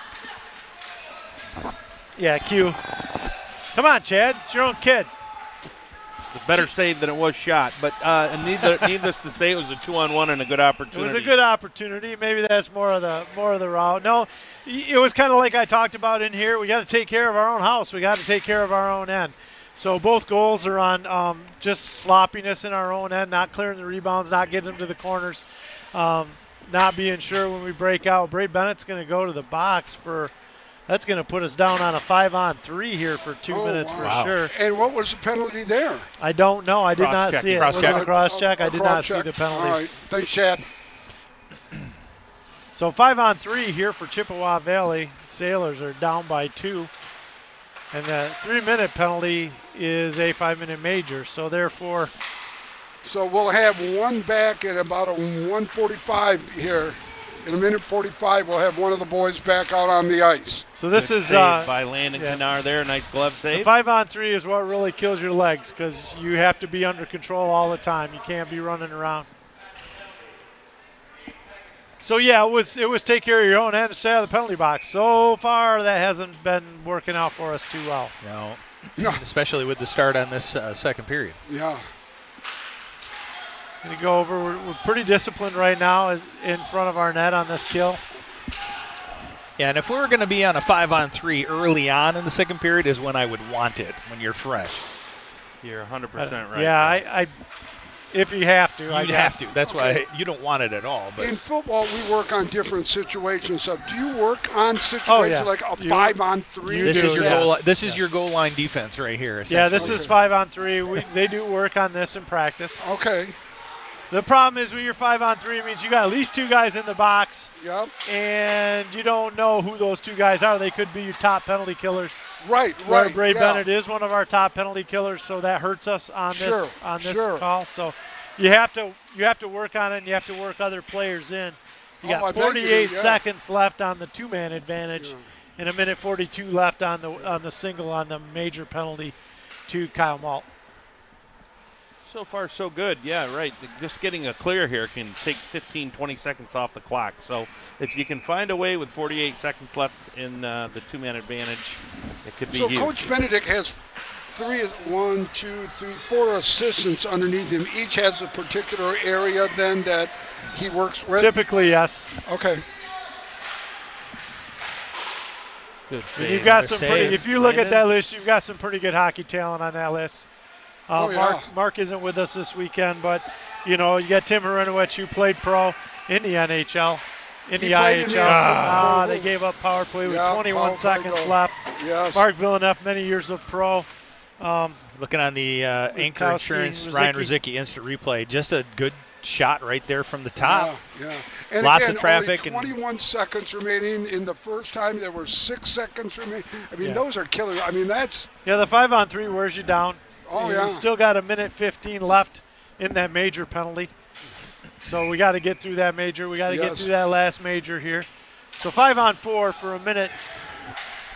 Yeah, Q. Come on, Chad. It's your own kid. It's a better save than it was shot, but needless to say, it was a 2-on-1 and a good opportunity. It was a good opportunity. Maybe that's more of the route. No, it was kind of like I talked about in here. We got to take care of our own house. We got to take care of our own end. So both goals are on just sloppiness in our own end, not clearing the rebounds, not getting them to the corners, not being sure when we break out. Bray Bennett's going to go to the box for. That's going to put us down on a 5-on-3 here for 2 minutes for sure. And what was the penalty there? I don't know. I did not see it. Was it a cross-check? I did not see the penalty. All right. Thanks, Chad. So 5-on-3 here for Chippewa Valley. Sailors are down by 2. And the 3-minute penalty is a 5-minute major. So therefore. So we'll have one back at about a 1:45 here. In a minute 45, we'll have one of the boys back out on the ice. So this is by Landon Kennard there, nice glove save. The 5-on-3 is what really kills your legs because you have to be under control all the time. You can't be running around. So yeah, it was take care of your own end and stay out of the penalty box. So far, that hasn't been working out for us too well. No. Especially with the start on this second period. Yeah. Going to go over. We're pretty disciplined right now as in front of our net on this kill. Yeah, and if we were going to be on a 5-on-3 early on in the second period is when I would want it, when you're fresh. You're 100% right. Yeah, I if you have to, I guess. You'd have to. That's why you don't want it at all. But in football, we work on different situations. So do you work on situations like a 5-on-3? This is your goal line defense right here. Yeah, this is 5-on-3. They do work on this in practice. Okay. The problem is with your 5-on-3 means you got at least 2 guys in the box. Yep. And you don't know who those 2 guys are. They could be your top penalty killers. Right. Bray Bennett is one of our top penalty killers, so that hurts us on this call. So you have to work on it, and you have to work other players in. You got 48 seconds left on the 2-man advantage, and a minute 42 left on the single on the major penalty to Kyle Malt. So far, so good. Yeah, right. Just getting a clear here can take 15, 20 seconds off the clock. So if you can find a way with 48 seconds left in the 2-man advantage, it could be huge. So Coach Benedict has 4 assistants underneath him. Each has a particular area then that he works with? Typically, yes. Okay. Good. You've got some pretty, if you look at that list, you've got some pretty good hockey talent on that list. Mark isn't with us this weekend, but, you got Tim Hrinowicz, who played pro in the NHL, in the IHL. They gave up power play with 21 seconds left. Yes. Mark Villeneuve, many years of pro. Looking on the Anchor Insurance, Ryan Rizicki instant replay. Just a good shot right there from the top. Yeah. And lots again, of traffic. Only 21 seconds remaining. In the first time, there were 6 seconds remaining. I mean, those are killers. I mean, that's. Yeah, the 5-on-3 wears you down. You still got a minute 15 left in that major penalty. So we got to get through that major. We got to get through that last major here. So 5-on-4 for a minute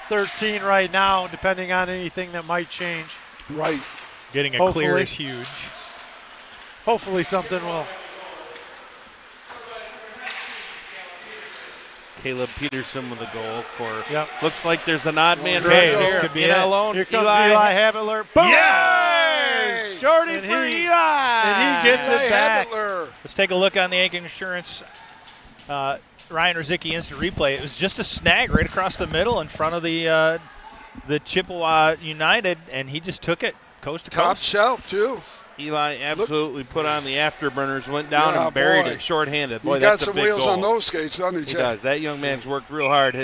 13 right now, depending on anything that might change. Right. Getting a clear is huge. Hopefully something will. Caleb Peterson with a goal for. Looks like there's an odd man right there. Could be alone. Here comes Eli Habitler. Boom! Yes! Shorty for Eli. And he gets it back. Let's take a look on the Anchor Insurance Ryan Rizicki instant replay. It was just a snag right across the middle in front of the Chippewa United, and he just took it coast to coast. Top shelf, too. Eli absolutely put on the afterburners, went down and buried it shorthanded. Boy, he got some wheels on those skates, doesn't he, Chad? He does. That young man's worked real hard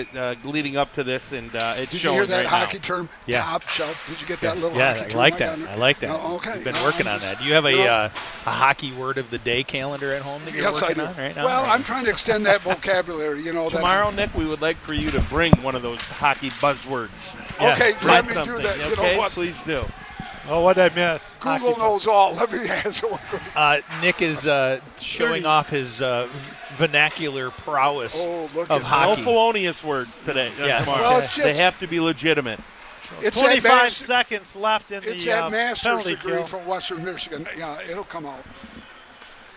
leading up to this, and it's showing right now. Did you hear that hockey term, top shelf? Did you get that little hockey term? Yeah, I like that. Oh, okay. You've been working on that. Do you have a hockey word of the day calendar at home that you're working on right now? Well, I'm trying to extend that vocabulary. Tomorrow, Nick, we would like for you to bring one of those hockey buzzwords. Okay, let me do that. Okay, please do. Oh, what did I miss? Google knows all. Let me answer. Nick is showing off his vernacular prowess of hockey. No felonious words today. Tomorrow. Well, they have to be legitimate. So it's 25 seconds left in it's the that master's degree kill. from Western Michigan. Yeah, it'll come out.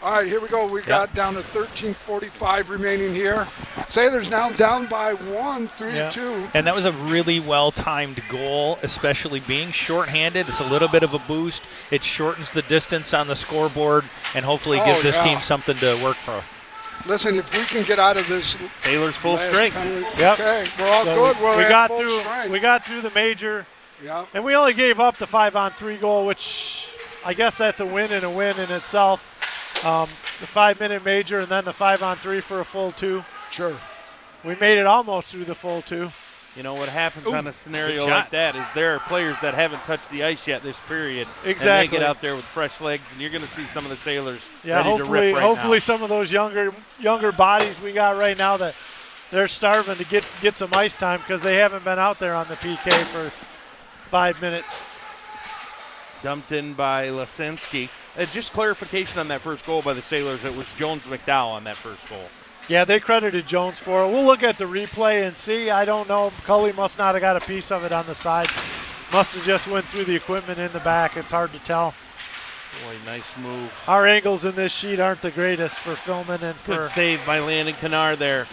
All right, here we go. We got down to 13:45 remaining here. Sailors now down by 1, 3-2. And that was a really well-timed goal, especially being shorthanded. It's a little bit of a boost. It shortens the distance on the scoreboard and hopefully gives this team something to work for. Listen, if we can get out of this, Sailors full strength. Okay, we're all good. We got through the major. Yeah. And we only gave up the 5-on-3 goal, which I guess that's a win in itself. The 5-minute major and then the 5-on-3 for a full 2. Sure. We made it almost through the full 2. You know what happens on a scenario like that is there are players that haven't touched the ice yet this period. Exactly. And they get out there with fresh legs, and you're going to see some of the Sailors ready to rip right hopefully now. some of those younger bodies we got right now that they're starving to get some ice time because they haven't been out there on the PK for 5 minutes. Dumped in by Lasinski. Just clarification on that first goal by the Sailors. It was Jones McDowell on that first goal. Yeah, they credited Jones for it. We'll look at the replay and see. I don't know. Cully must not have got a piece of it on the side. Must have just went through the equipment in the back. It's hard to tell. Boy, nice move. Our angles in this sheet aren't the greatest for filming and for. Good save by Landon Kennard there.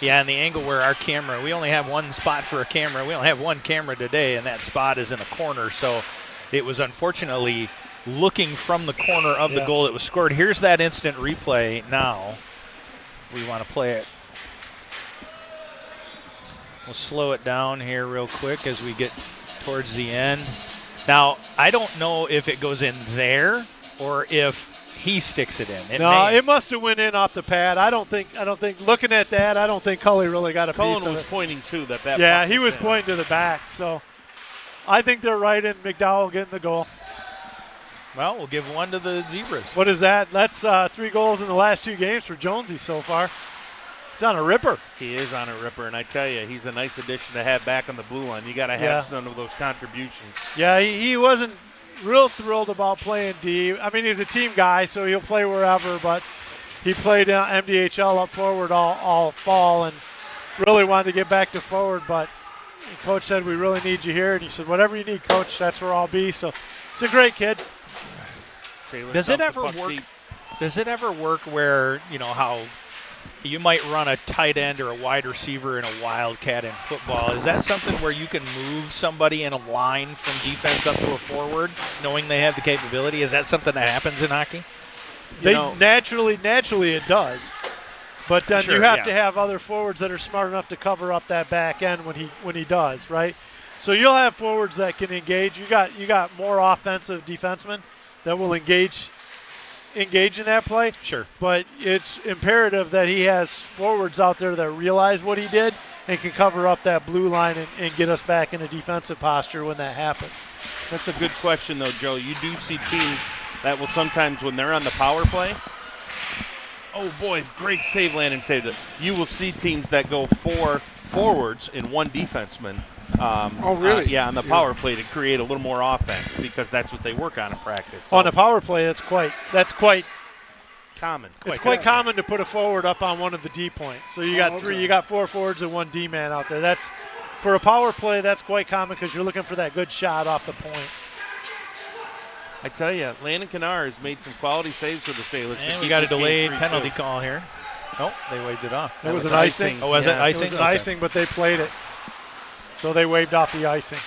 Yeah, and the angle where our camera, we only have one spot for a camera. We only have one camera today, and that spot is in a corner. So it was unfortunately looking from the corner of the goal that was scored. Here's that instant replay now. We want to play it. We'll slow it down here real quick as we get towards the end. Now, I don't know if it goes in there or if he sticks it in. It must have went in off the pad. I don't think looking at that, I don't think Cully really got a piece of it. Cullen was pointing to that. Yeah, he was pointing to the back. So I think they're right in McDowell getting the goal. Well, we'll give one to the Zebras. What is that? That's 3 goals in the last 2 games for Jonesy so far. He's on a ripper. He is on a ripper, and I tell you, he's a nice addition to have back on the blue line. You got to have some of those contributions. Yeah, he wasn't real thrilled about playing D. I mean, he's a team guy, so he'll play wherever, but he played MDHL up forward all fall and really wanted to get back to forward, but the coach said, we really need you here, and he said, whatever you need, coach, that's where I'll be. So it's a great kid. Does it ever work? Does it ever work where, you know, how you might run a tight end or a wide receiver in a wildcat in football? Is that something where you can move somebody in a line from defense up to a forward, knowing they have the capability? Is that something that happens in hockey? Naturally it does. But then you have to have other forwards that are smart enough to cover up that back end when he does, right? So you'll have forwards that can engage. You got more offensive defensemen that will engage in that play. Sure. But it's imperative that he has forwards out there that realize what he did and can cover up that blue line and get us back in a defensive posture when that happens. That's a good question, though, Joe. You do see teams that will sometimes, when they're on the power play, oh, boy, great save, Landon saved it. You will see teams that go 4 forwards and 1 defenseman. Really? On the power play to create a little more offense because that's what they work on in practice. So on a power play, that's quite common. It's quite common to put a forward up on one of the D points. So you got 3, you got 4 forwards and 1 D man out there. That's for a power play. That's quite common because you're looking for that good shot off the point. I tell you, Landon Kennard has made some quality saves for the Sailors. And we got a delayed penalty call here. Nope, they waved it off. It was an icing. Oh, was it icing? It was an icing, but they played it. So they waved off the icing.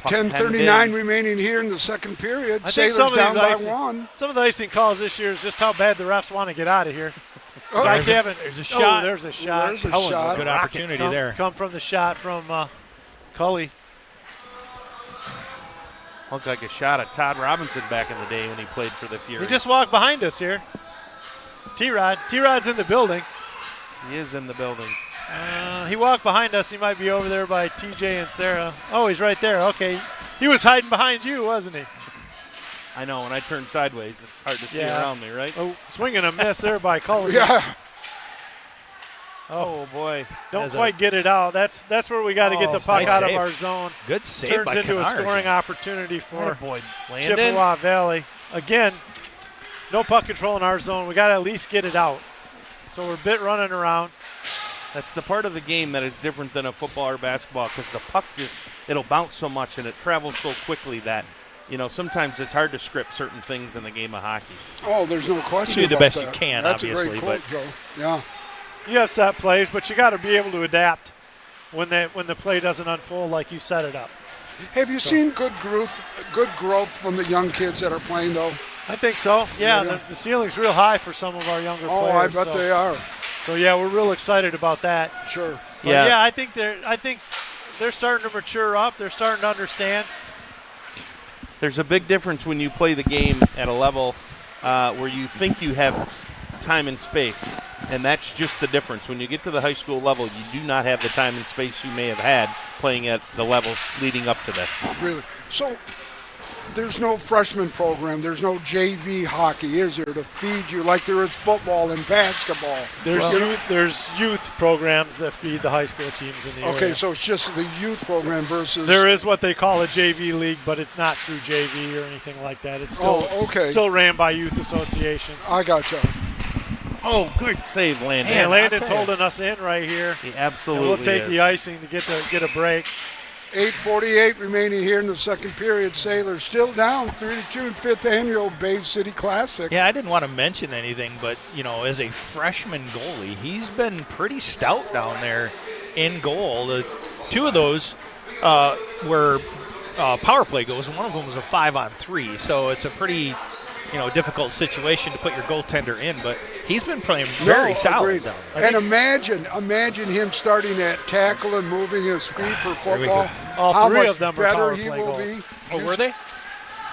10:39 remaining here in the second period. I think Sailors down by 1. Some of the icing calls this year is just how bad the refs want to get out of here. There's a shot. There's a shot. There's a shot. Good opportunity there. Come from the shot from Cully. Looked like a shot at Todd Robinson back in the day when he played for the Fury. He just walked behind us here. T-Rod. T-Rod's in the building. He is in the building. He walked behind us. He might be over there by TJ and Sarah. Oh, he's right there. Okay. He was hiding behind you, wasn't he? I know. When I turn sideways, it's hard to see around me, right? Oh, swinging a miss there by Cullen. Yeah. Oh, boy. Don't quite get it out. That's where we got to get the puck out of our zone. Good save Turns by into Kennard. a scoring opportunity for Landon. Chippewa Valley. Again, no puck control in our zone. We got to at least get it out. So we're a bit running around. That's the part of the game that is different than a football or basketball because the puck it'll bounce so much and it travels so quickly that, sometimes it's hard to script certain things in the game of hockey. Oh, there's no question. You do the about best that. you can, That's obviously. a great quote, Joe. Yeah. You have set plays, but you got to be able to adapt when the play doesn't unfold like you set it up. Have you seen good growth from the young kids that are playing, though? I think so. Yeah, the ceiling's real high for some of our younger players. Oh, I bet they are. So yeah, we're real excited about that. Sure. But yeah, I think they're starting to mature up. They're starting to understand. There's a big difference when you play the game at a level where you think you have time and space, and that's just the difference. When you get to the high school level, you do not have the time and space you may have had playing at the levels leading up to this. Really? So there's no freshman program, there's no JV hockey, is there, to feed you like there is football and basketball? There's youth programs that feed the high school teams in the area. Okay, so it's just the youth program versus... There is what they call a JV league, but it's not true JV or anything like that. It's still ran by youth associations. I gotcha. Oh, good save, Landon. And Landon's holding us in right here. He absolutely and we'll take the icing to get a break. 8:48 remaining here in the second period. Sailors still down 3-2 in fifth annual Bay City Classic. Yeah, I didn't want to mention anything, but, as a freshman goalie, he's been pretty stout down there in goal. The two of those were power play goals, and one of them was a 5-on-3, so it's a pretty difficult situation to put your goaltender in, but he's been playing very solid down there. And imagine him starting at tackle and moving his feet for football. All three of them are better power he play will goals. be. Oh, were they?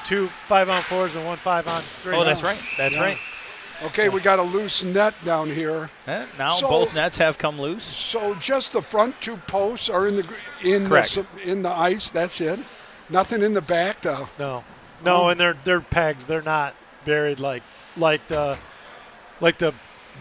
2 5-on-4s and 1 5-on-3. Oh, that's right. That's right. Okay, we got a loose net down here. Now both nets have come loose. So just the front two posts are in the ice. That's it. Nothing in the back, though. No, and they're pegs. They're not buried like the They're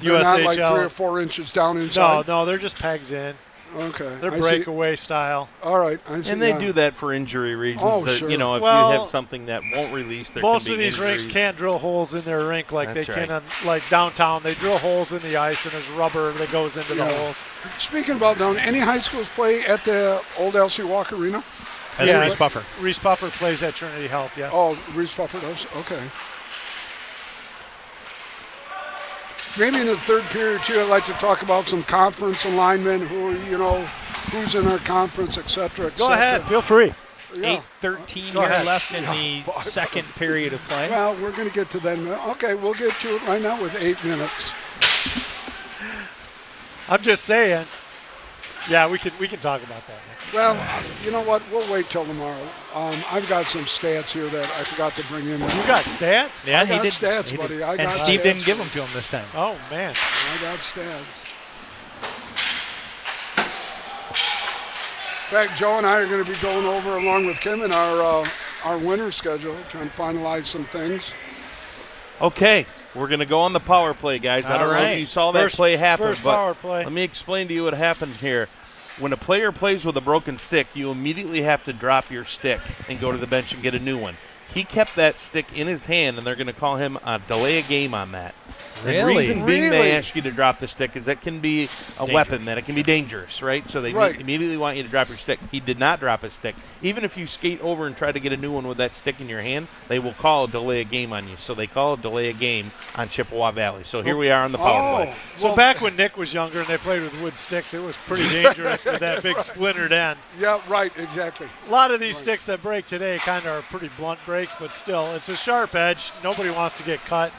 USHL. not like 3 or 4 inches down inside. No, they're just pegs in. Okay. They're breakaway style. All right. I see. And they do that for injury reasons. Oh, that, sure. If you have something that won't release, there most can be of these injuries. rinks can't drill holes in their rink like That's they can like downtown. They drill holes in the ice, and there's rubber that goes into the holes. Speaking about down, any high schools play at the old Elsie Walk Arena? Reese Puffer. Reese Puffer plays at Trinity Health, yes. Oh, Reese Puffer does? Okay. Maybe in the third period, too, I'd like to talk about some conference alignment, who's in our conference, et cetera, et cetera. Go ahead. Feel free. Yeah. 8:13 here left in the second period of play. Well, we're going to get to that. Okay, we'll get to it right now with 8 minutes. I'm just saying. Yeah, we can talk about that. Well, you know what? We'll wait till tomorrow. I've got some stats here that I forgot to bring in. You got stats? Yeah, I got stats, buddy. And Steve didn't give them to him this time. Oh, man. I got stats. In fact, Joe and I are going to be going over, along with Kim, in our winter schedule, trying to finalize some things. Okay, we're going to go on the power play, guys. I don't know if you saw that play happen, but let me explain to you what happened here. When a player plays with a broken stick, you immediately have to drop your stick and go to the bench and get a new one. He kept that stick in his hand, and they're going to call him a delay a game on that. Really? The reason being they ask you to drop the stick is that can be a weapon, that it can be dangerous, right? So they immediately want you to drop your stick. He did not drop his stick. Even if you skate over and try to get a new one with that stick in your hand, they will call a delay a game on you. So they call a delay a game on Chippewa Valley. So here we are on the power play. So back when Nick was younger and they played with wood sticks, it was pretty dangerous with that big splintered end. Yeah, right, exactly. A lot of these sticks that break today kind of are pretty blunt breaks, but still, it's a sharp edge. Nobody wants to get cut.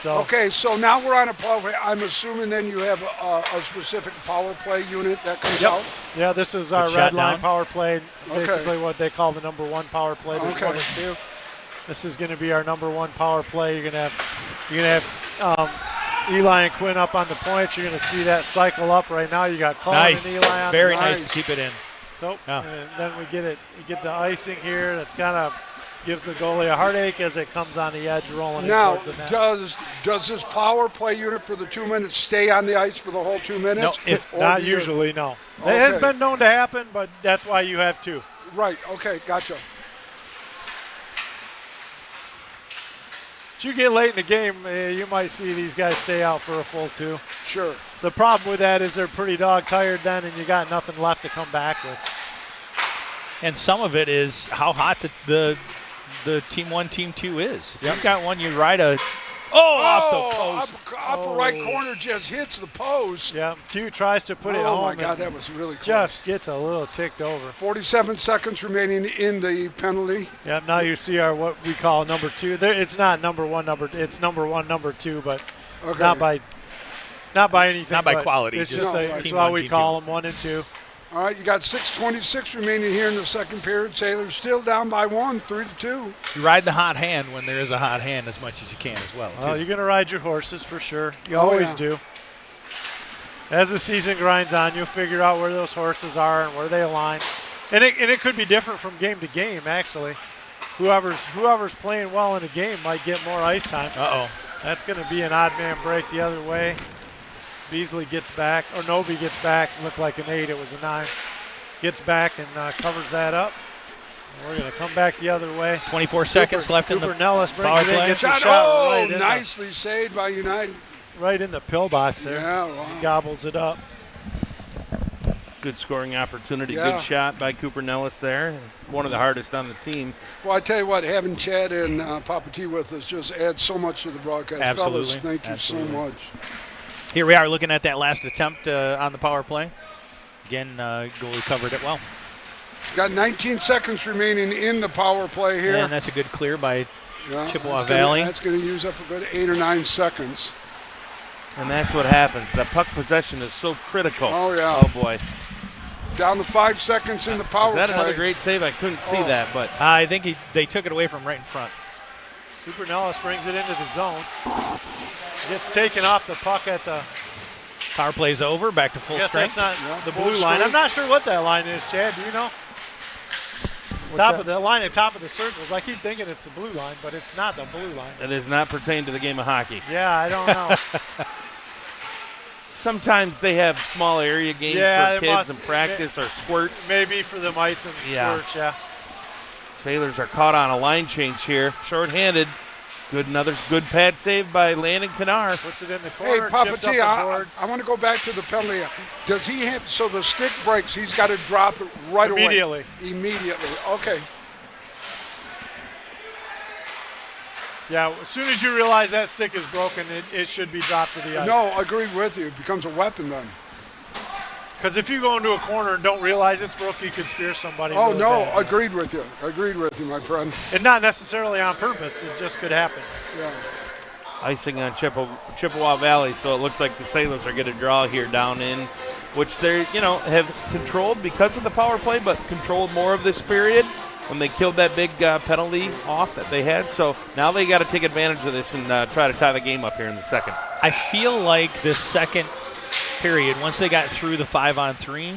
So okay, so now we're on a power play. I'm assuming then you have a specific power play unit that comes out? Yeah, this is our red line power play, basically what they call the number 1 power play. There's 1 and 2. This is going to be our number 1 power play. You're going to have Eli and Quinn up on the points. You're going to see that cycle up right now. You got Colin and Eli on Very the nice to keep it in. So and then we get the icing here. That's kind of gives the goalie a heartache as it comes on the edge rolling now, towards the net. Does this power play unit for the 2 minutes stay on the ice for the whole 2 minutes? No, not usually, no. Okay. It has been known to happen, but that's why you have 2. Right, okay, gotcha. But you get late in the game, you might see these guys stay out for a full 2. Sure. The problem with that is they're pretty dog tired then, and you got nothing left to come back with. And some of it is how hot the team 1, team 2 is. If you've got one, you ride off the post. Upper right corner just hits the post. Yeah, Q tries to put it home. Oh, my God, that was really close. Just gets a little ticked over. 47 seconds remaining in the penalty. Yeah, now you see our what we call number 2. It's not number 1, it's number 1, number 2, but not by anything. Not by quality. It's just it's why we call them 1 and 2. All right, you got 6:26 remaining here in the second period. Sailors still down by 1, 3-2. You ride the hot hand when there is a hot hand as much as you can as well. Well, you're going to ride your horses for sure. You always do. As the season grinds on, you'll figure out where those horses are and where they align. And it could be different from game to game, actually. Whoever's playing well in a game might get more ice time. That's going to be an odd man break the other way. Beasley gets back, or Novi gets back. Looked like an 8, it was a 9. Gets back and covers that up. And we're going to come back the other way. 24 seconds left in the Nellis brings power it in, play. gets a shot right in nicely saved by United. Right in the pillbox there. Yeah, wow. He gobbles it up. Good scoring opportunity. Yeah. Good shot by Cooper Nellis there. One of the hardest on the team. Well, I tell you what, having Chad and Papa T with us just adds so much to the broadcast. Absolutely. Fellas, thank you so much. Here we are looking at that last attempt on the power play. Again, goalie covered it well. Got 19 seconds remaining in the power play here. And that's a good clear by Chippewa that's Valley. That's going to use up a good 8 or 9 seconds. And that's what happens. The puck possession is so critical. Oh, yeah. Oh, boy. Down to 5 seconds in the power play. Is that another great save? I couldn't see that, but. I think they took it away from right in front. Cooper Nellis brings it into the zone. Gets taken off the puck at the power play's over. Back to full strength. That's not the blue line. I'm not sure what that line is, Chad. Do you know? Top of the line at top of the circles. I keep thinking it's the blue line, but it's not the blue line. It does not pertain to the game of hockey. Yeah, I don't know. Sometimes they have small area games for kids and practice or squirts. Maybe for the mites and squirts, yeah. Sailors are caught on a line change here. Short-handed. Another good pad save by Landon Kennard. Puts it in the corner. Hey, Papa T, I want to go back to the penalty. Does he have, so the stick breaks, he's got to drop it right away? Immediately, okay. Yeah, as soon as you realize that stick is broken, it should be dropped to the ice. No, I agree with you. It becomes a weapon then. Because if you go into a corner and don't realize it's broke, you could spear somebody. Oh, really no, bad. agreed with you. Agreed with you, my friend. And not necessarily on purpose. It just could happen. Yeah. Icing on Chippewa Valley, so it looks like the Sailors are going to draw here down in, which they have controlled because of the power play, but controlled more of this period when they killed that big penalty off that they had. So now they got to take advantage of this and try to tie the game up here in the second. I feel like this second period, once they got through the 5-on-3,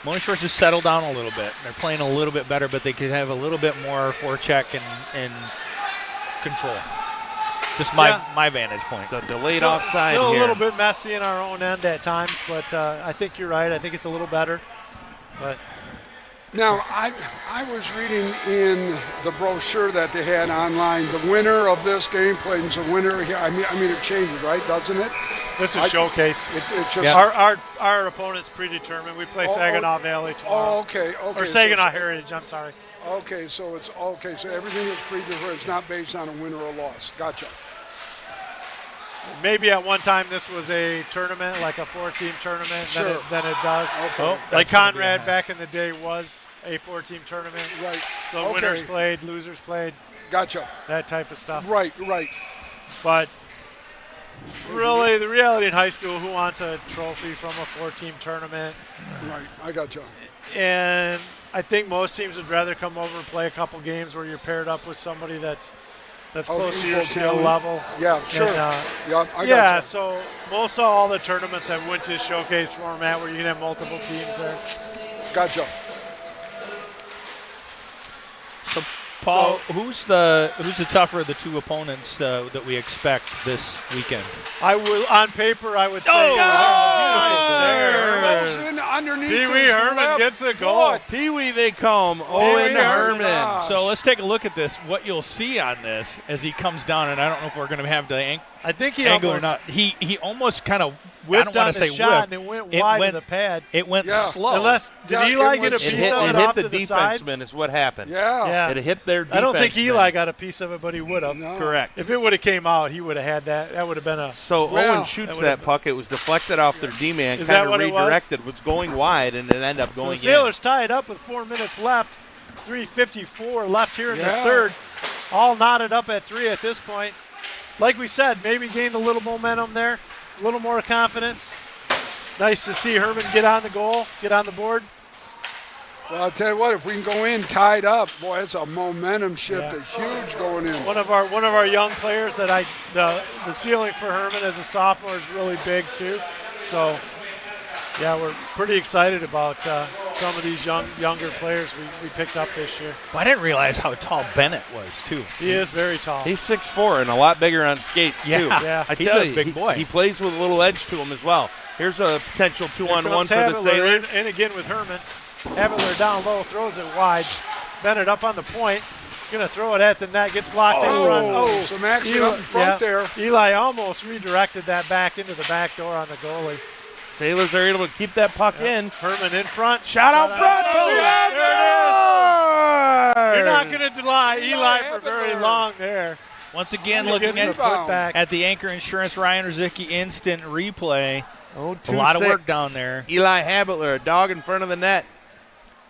Mona Shores has settled down a little bit. They're playing a little bit better, but they could have a little bit more forecheck and control. Just my vantage point. The delayed offside still here. A little bit messy in our own end at times, but I think you're right. I think it's a little better. But now, I was reading in the brochure that they had online, the winner of this game plays a winner here. I mean, it changes, right? Doesn't it? This is a showcase. It's just our opponent's predetermined. We play Saginaw Valley tomorrow. Oh, okay. Or Saginaw Heritage, I'm sorry. Okay, so it's okay. So everything is predetermined. It's not based on a win or a loss. Gotcha. Maybe at one time this was a tournament, like a 4-team tournament, sure. then it does. Okay. Like Conrad back in the day was a 4-team tournament. Right. So winners played, losers played. Gotcha. That type of stuff. Right. But Really, the reality in high school, who wants a trophy from a 4-team tournament? Right, I got you. And I think most teams would rather come over and play a couple games where you're paired up with somebody that's close to your skill level. Yeah, sure. And, I got you. So most all the tournaments have went to showcase format where you can have multiple teams there. Gotcha. So, Paul, who's the tougher of the two opponents that we expect this weekend? On paper, I would say. Herman underneath. Pee-wee Herman gets a goal. Pee-wee, they call him. Owen Herman. Gosh. So let's take a look at this. What you'll see on this as he comes down, and I don't know if we're going to have the I think he angle almost or not. He almost kind of whiffed on the shot, whiffed. and it went wide of the pad. It went slow. Unless, did Eli get a piece of it off to the side? It hit the defenseman is what happened. Yeah. It hit their defenseman. I don't think Eli got a piece of it, but he would have. No. Correct. If it would have came out, he would have had that. That would have been a. So Well, Owen shoots that puck. It was deflected off their D-man, Is that kind of what it was? redirected. It was going wide, and it ended up So going the Sailors tied up with 4 minutes left. 3:54 left here in the third. All knotted up at 3 at this point. Like we said, maybe gained a little momentum there, a little more confidence. Nice to see Herman get on the goal, get on the board. Well, I'll tell you what, if we can go in tied up, boy, it's a momentum shift, a huge going in. One of our young players that the ceiling for Herman as a sophomore is really big too. So, yeah, we're pretty excited about some of these younger players we picked up this year. Well, I didn't realize how tall Bennett was, too. He is very tall. He's 6'4" and a lot bigger on skates, too. Yeah. I He's tell a you, big boy. He plays with a little edge to him as well. Here's a potential 2-on-1 for the Sailors. And again with Herman. Havler down low, throws it wide. Bennett up on the point. He's going to throw it at the net, gets blocked in front. Some action up in front there. Eli almost redirected that back into the back door on the goalie. Sailors are able to keep that puck in. Herman in front. Shot out front. There it is. You're not going to deny Eli for very long there. Once again, looking at the Anchor Insurance Ryan Rzicki instant replay. A lot of work down there. Eli Habitler, a dog in front of the net.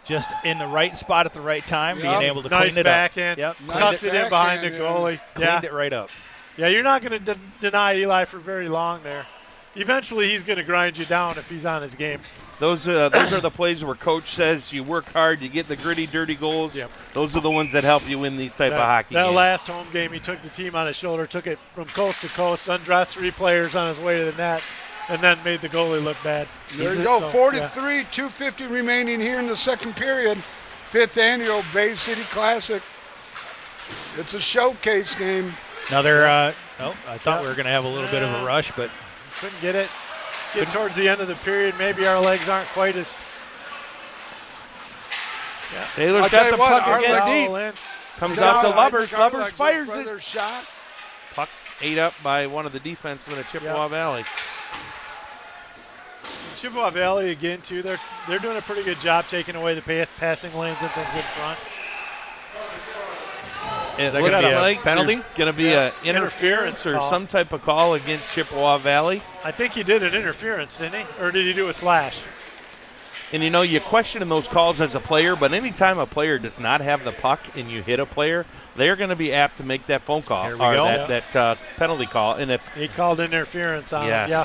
Just in the right spot at the right time, being able to clean it backhand. up. Nice tucks it in behind the goalie. Cleaned it right up. Yeah, you're not going to deny Eli for very long there. Eventually, he's going to grind you down if he's on his game. Those are the plays where coach says you work hard, you get the gritty, dirty goals. Yep. Those are the ones that help you win these type of hockey games. That last home game, he took the team on his shoulder, took it from coast to coast, undressed 3 players on his way to the net, and then made the goalie look bad. There you go, 43, 2:50 remaining here in the second period. 5th annual Bay City Classic. It's a showcase game. Another, I thought we were going to have a little bit of a rush, but couldn't get it. Get towards the end of the period, maybe our legs aren't quite as. Yeah. Taylor's got the puck again deep. Comes out to Lubbers. Lubbers fires it. Shot. Puck ate up by one of the defensemen at Chippewa Valley. Chippewa Valley again too. They're doing a pretty good job taking away the passing lanes and things in front. It looks like penalty. Going to be an interference or some type of call against Chippewa Valley. I think he did an interference, didn't he? Or did he do a slash? And, you question those calls as a player, but anytime a player does not have the puck and you hit a player, they're going to be apt to make that phone call or that penalty call. And if he called interference on it. Yeah.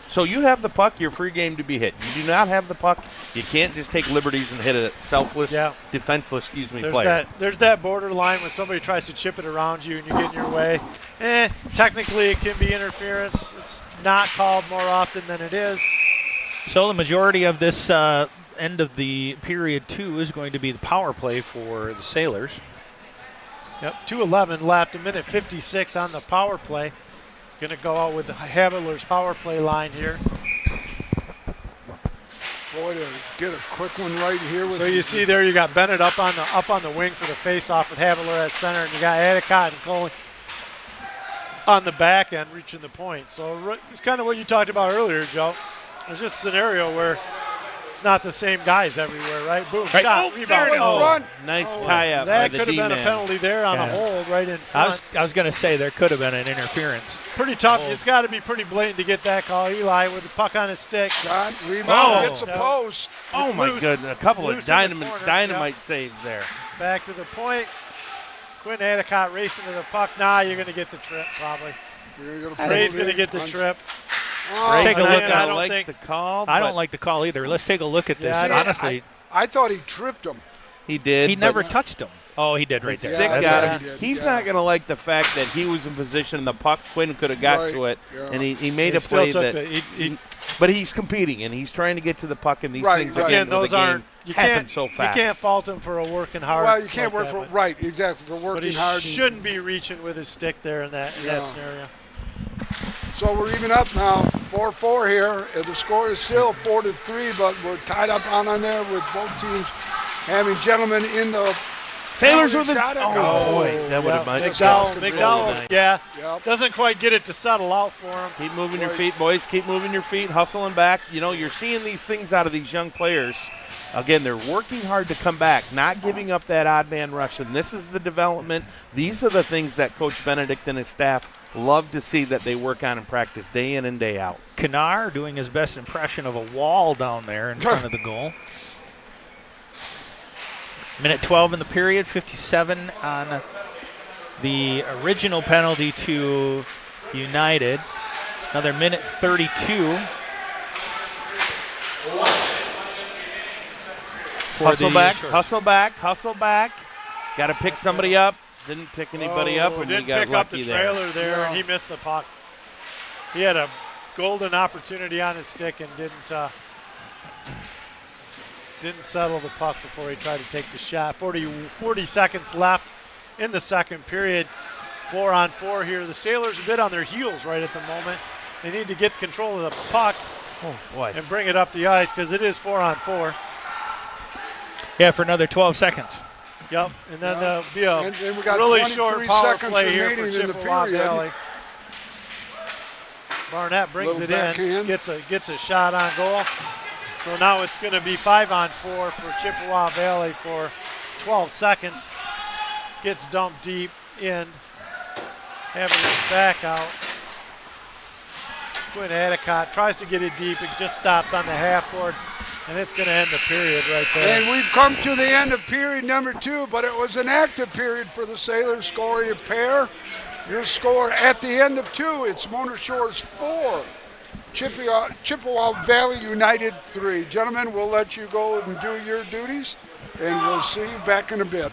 So you have the puck, you're free game to be hit. You do not have the puck, you can't just take liberties and hit a selfless, defenseless, player. There's that borderline when somebody tries to chip it around you and you get in your way. Technically it can be interference. It's not called more often than it is. So the majority of this end of the period 2 is going to be the power play for the Sailors. Yep, 2:11 left, 1:56 on the power play. Going to go out with the Havitler's power play line here. Boy, to get a quick one right here. So you see there, you got Bennett up on the wing for the face-off with Havitler at center, and you got Adicott and Cole on the back end reaching the point. So it's kind of what you talked about earlier, Joe. There's just a scenario where it's not the same guys everywhere, right? Boom, shot, rebound. Nice tie-up That by the could have been a penalty there on a hold right in front. I was going to say there could have been an interference. Pretty tough. It's got to be pretty blatant to get that call. Eli with the puck on his stick. Shot, rebound, hits a post. Oh, my goodness. A couple of dynamite saves there. Back to the point. Quinn Adicott racing to the puck. Nah, you're going to get the trip probably. Ray's going to get the trip. Let's take a look. I don't like the call. I don't like the call either. Let's take a look at this. Honestly, I thought he tripped him. He did. He never touched him. Oh, he did right there. Stick got him. He's not going to like the fact that he was in position and the puck Quinn could have got to it, and he made a play that. But he's competing and he's trying to get to the puck, and these things again, those aren't happen so fast. You can't fault him for working hard. Well, you can't work for exactly for working hard. But he shouldn't be reaching with his stick there in that scenario. So we're even up now, 4-4 here. The score is still 4-3, but we're tied up on there with both teams having gentlemen in the Sailors with shot. Boy, that would have been McDowell, doesn't quite get it to settle out for him. Keep moving your feet, boys. Keep moving your feet, hustling back. You know, you're seeing these things out of these young players. Again, they're working hard to come back, not giving up that odd man rush. And this is the development. These are the things that Coach Benedict and his staff love to see that they work on and practice day in and day out. Kanar doing his best impression of a wall down there in front of the goal. Minute 12 in the period, 57 on the original penalty to United. Another minute 32. Hustle back. Got to pick somebody up. Didn't pick anybody up, and we got lucky there. Didn't pick up the trailer there, and he missed the puck. He had a golden opportunity on his stick and didn't settle the puck before he tried to take the shot. 40 seconds left in the second period. 4-on-4 here. The Sailors a bit on their heels right at the moment. They need to get control of the puck and bring it up the ice because it is 4-on-4. Yeah, for another 12 seconds. Yep, and then there'll be a we got really short power play here for in the Chippewa period. Valley. Barnett brings it in, gets a shot on goal. So now it's going to be 5-on-4 for Chippewa Valley for 12 seconds. Gets dumped deep in, having his back out. Quinn Adicott tries to get it deep. It just stops on the half board, and it's going to end the period right there. And we've come to the end of period number 2, but it was an active period for the Sailors, scoring a pair. Your score at the end of 2, it's Mona Shores 4, Chippewa Valley United 3. Gentlemen, we'll let you go and do your duties, and we'll see you back in a bit.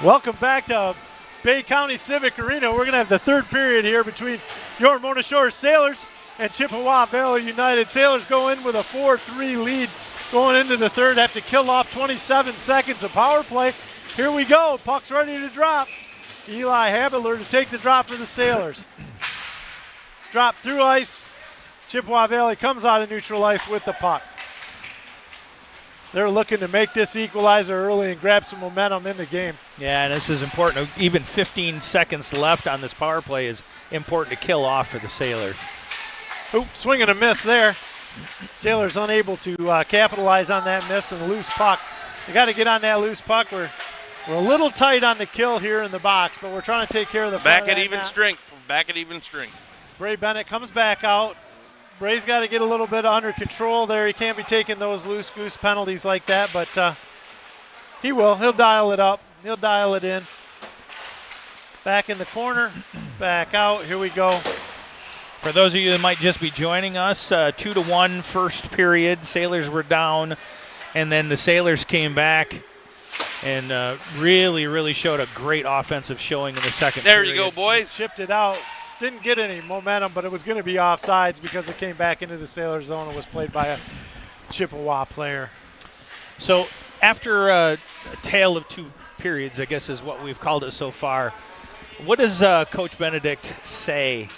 Welcome back to Bay County Civic Arena. We're going to have the third period here between your Mona Shores Sailors and Chippewa Valley United. Sailors go in with a 4-3 lead going into the third. Have to kill off 27 seconds of power play. Here we go. Puck's ready to drop. Eli Habitler to take the drop for the Sailors. Drop through ice. Chippewa Valley comes out of neutral ice with the puck. They're looking to make this equalizer early and grab some momentum in the game. Yeah, and this is important. Even 15 seconds left on this power play is important to kill off for the Sailors. Oop, swing and a miss there. Sailors unable to capitalize on that miss and loose puck. They got to get on that loose puck. We're a little tight on the kill here in the box, but we're trying to take care of the back at even strength. Back at even strength. Bray Bennett comes back out. Bray's got to get a little bit under control there. He can't be taking those loose goose penalties like that, but he will. He'll dial it up. He'll dial it in. Back in the corner, back out. Here we go. For those of you that might just be joining us, 2-1 first period. Sailors were down, and then the Sailors came back and really showed a great offensive showing in the second period. There you go, boys. Chipped it out. Didn't get any momentum, but it was going to be offsides because it came back into the Sailor zone and was played by a Chippewa player. So after a tale of two periods, I guess is what we've called it so far, what does Coach Benedict say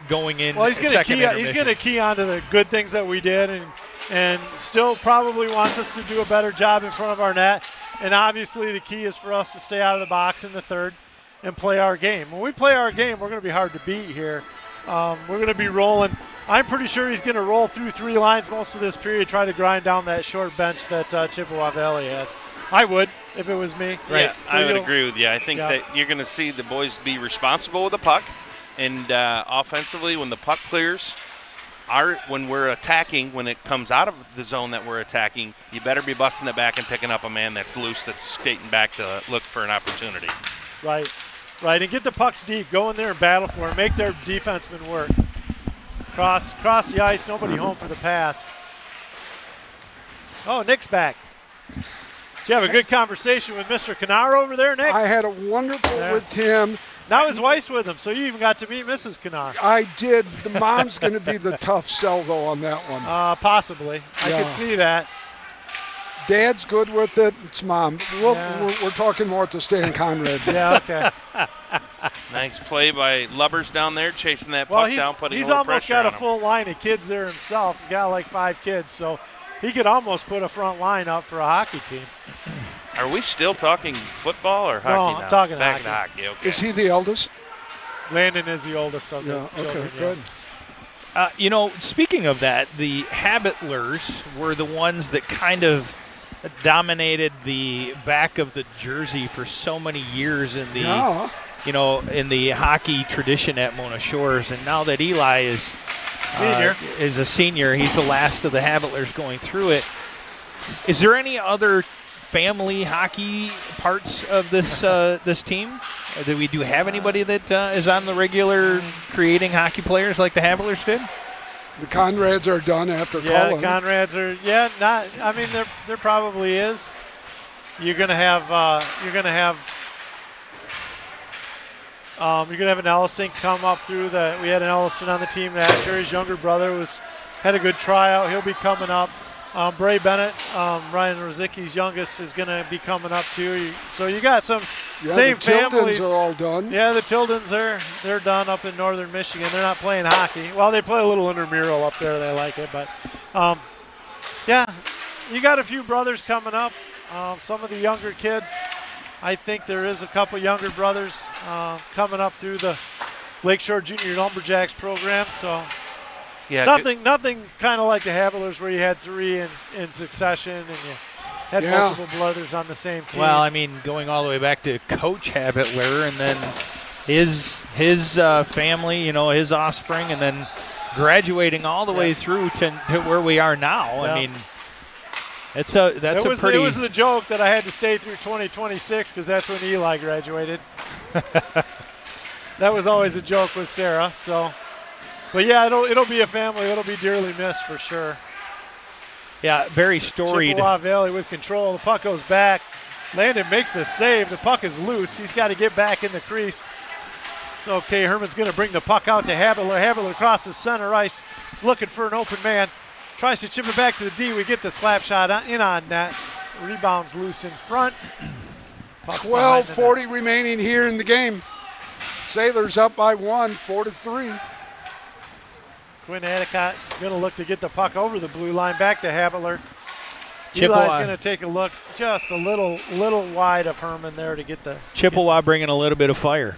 going in? Well, he's going to key on to the good things that we did and still probably wants us to do a better job in front of our net. And obviously the key is for us to stay out of the box in the third and play our game. When we play our game, we're going to be hard to beat here. We're going to be rolling. I'm pretty sure he's going to roll through three lines most of this period, try to grind down that short bench that Chippewa Valley has. I would if it was me. Right. Yeah, so I would agree with you. I think that you're going to see the boys be responsible with the puck. And offensively, when the puck clears, when we're attacking, when it comes out of the zone that we're attacking, you better be busting it back and picking up a man that's loose, that's skating back to look for an opportunity. Right, and get the pucks deep. Go in there and battle for it. Make their defensemen work. Cross the ice. Nobody home for the pass. Oh, Nick's back. Did you have a good conversation with Mr. Canar over there, Nick? I had a wonderful with him. Now his wife's with him, so you even got to meet Mrs. Canar. I did. The mom's going to be the tough sell, though, on that one. Possibly. Yeah. I could see that. Dad's good with it. It's Mom. We're talking more at the Stan Conrad. Yeah, okay. Nice play by Lubbers down there, chasing that puck down, putting a little pressure on him. He's almost got a full line of kids there himself. He's got like 5 kids, so he could almost put a front line up for a hockey team. Are we still talking football or hockey now? No, I'm talking back hockey. To hockey. Okay. Is he the eldest? Landon is the oldest of the children. Good. Speaking of that, the Habitlers were the ones that kind of dominated the back of the jersey for so many years in the in the hockey tradition at Mona Shores, and now that Eli is a senior, he's the last of the Habitlers going through it. Is there any other family hockey parts of this this team? Do we have anybody that is on the regular creating hockey players like the Habitlers did? The Conrads are done after Cullen. The Conrads are not. I mean, there probably is. You're gonna have an Elliston come up through the. We had an Elliston on the team last year. His younger brother had a good tryout. He'll be coming up. Bray Bennett, Ryan Rozicki's youngest, is going to be coming up too. So you got some same families. The Tildens are all done. Yeah, the Tildens they're done up in northern Michigan. They're not playing hockey. Well, they play a little intramural up there. They like it, but you got a few brothers coming up. Some of the younger kids. I think there is a couple younger brothers coming up through the Lakeshore Junior Lumberjacks program. So. Yeah, nothing kind of like the Havitlers where you had 3 in succession and you had multiple brothers on the same team. Well, I mean, going all the way back to Coach Habitler and then his family, his offspring, and then graduating all the way through to where we are now. Yeah. I mean, it was the joke that I had to stay through 2026 because that's when Eli graduated. That was always a joke with Sarah. So. But yeah, it'll be a family. It'll be dearly missed for sure. Yeah, very storied. Chippewa Valley with control. The puck goes back. Landon makes a save. The puck is loose. He's got to get back in the crease. It's okay. Herman's going to bring the puck out to Habler. Habler across the center ice. He's looking for an open man. Tries to chip it back to the D. We get the slap shot in on net. Rebounds loose in front. 12:40 remaining here in the game. Sailors up by 1, 4-3. Quinn Adicott going to look to get the puck over the blue line, back to Habler. Chippewa. Eli's going to take a look, just a little wide of Herman there to get the. Chippewa bringing a little bit of fire.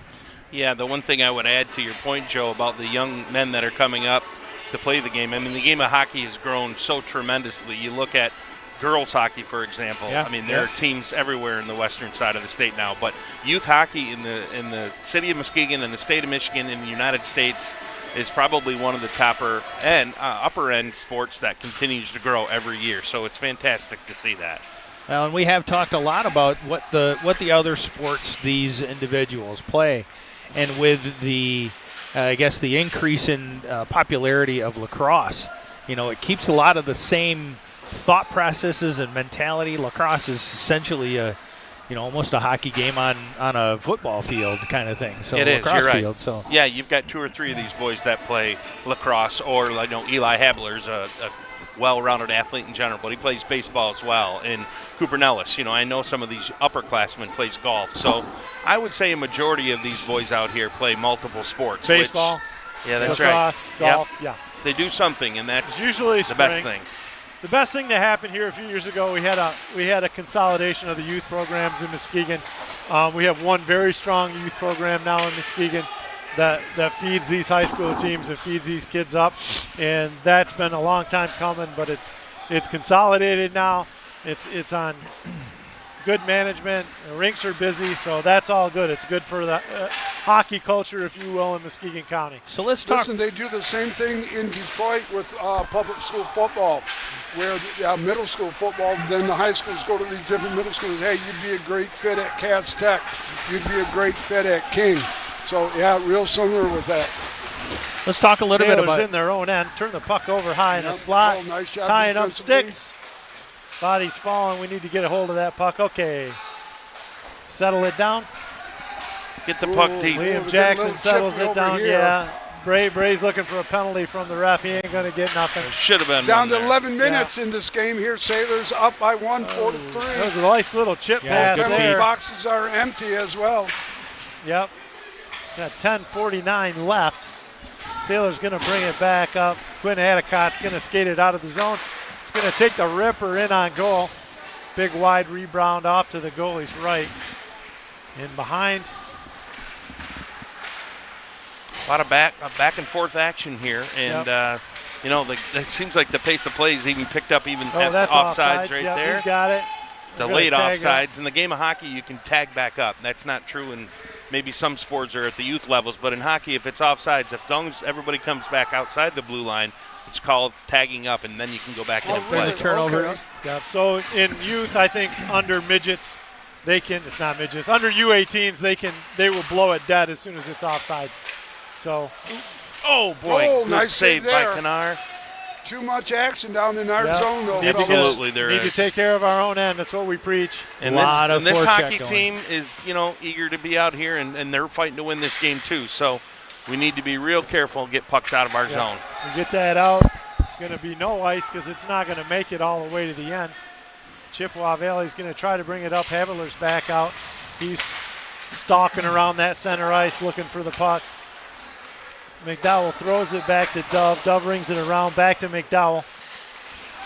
Yeah, the one thing I would add to your point, Joe, about the young men that are coming up to play the game. I mean, the game of hockey has grown so tremendously. You look at girls hockey, for example. Yeah, I mean, there are teams everywhere in the western side of the state now. But youth hockey in the city of Muskegon and the state of Michigan in the United States is probably one of the upper end sports that continues to grow every year. So it's fantastic to see that. Well, and we have talked a lot about what the other sports these individuals play, and with the I guess the increase in popularity of lacrosse, it keeps a lot of the same thought processes and mentality. Lacrosse is essentially almost a hockey game on a football field kind of thing. So it is. You're right. Field, so yeah, you've got 2 or 3 of these boys that play lacrosse, or Eli Habler's a well-rounded athlete in general, but he plays baseball as well. And Cooper Nellis, I know some of these upperclassmen plays golf. So I would say a majority of these boys out here play multiple sports. Baseball. Yeah, that's lacrosse, right. Golf. Yep. Yeah. They do something, and that's usually the best thing. The best thing that happened here a few years ago, we had a consolidation of the youth programs in Muskegon. We have one very strong youth program now in Muskegon that feeds these high school teams and feeds these kids up, and that's been a long time coming. But it's consolidated now. It's on good management. The rinks are busy, so that's all good. It's good for the hockey culture, if you will, in Muskegon County. So let's talk. Listen, they do the same thing in Detroit with public school football, where middle school football, then the high schools go to these different middle schools. Hey, you'd be a great fit at Cats Tech. You'd be a great fit at King. So, yeah, real similar with that. Let's talk a little bit about in their own end. Turn the puck over high in the slot. Nice job tying up defensively. sticks. Body's falling. We need to get a hold of that puck. Okay. Settle it down. Get the puck deep. Liam Jackson settles it down. Yeah. Bray's looking for a penalty from the ref. He ain't going to get nothing. Should have been down to 11 minutes in this game here. Sailors up by 1, 4-3. That was a nice little chip pass there. Boxes are empty as well. Yep. Got 10:49 left. Sailors going to bring it back up. Quinn Adicott's going to skate it out of the zone. He's going to take the ripper in on goal. Big wide rebound off to the goalie's right. In behind. A lot of back and forth action here, and it seems like the pace of play is even picked up even at offsides right there. He's got it. The late offsides. In the game of hockey, you can tag back up. That's not true in maybe some sports or at the youth levels, but in hockey, if it's offsides, as long as everybody comes back outside the blue line, it's called tagging up, and then you can go back in and play. Turnover. Okay. Yep. So in youth, I think under midgets, it's not midgets. Under U18s, they will blow it dead as soon as it's offsides. So, oh boy, good nice save by there. Kanar. Too much action down in our zone, though. Absolutely, there is. Need to take care of our own end. That's what we preach. And this hockey team is, eager to be out here, and they're fighting to win this game too. So we need to be real careful and get pucks out of our zone. We get that out. Going to be no ice because it's not going to make it all the way to the end. Chippewa Valley's going to try to bring it up. Haviler's back out. He's stalking around that center ice looking for the puck. McDowell throws it back to Dove. Dove rings it around back to McDowell.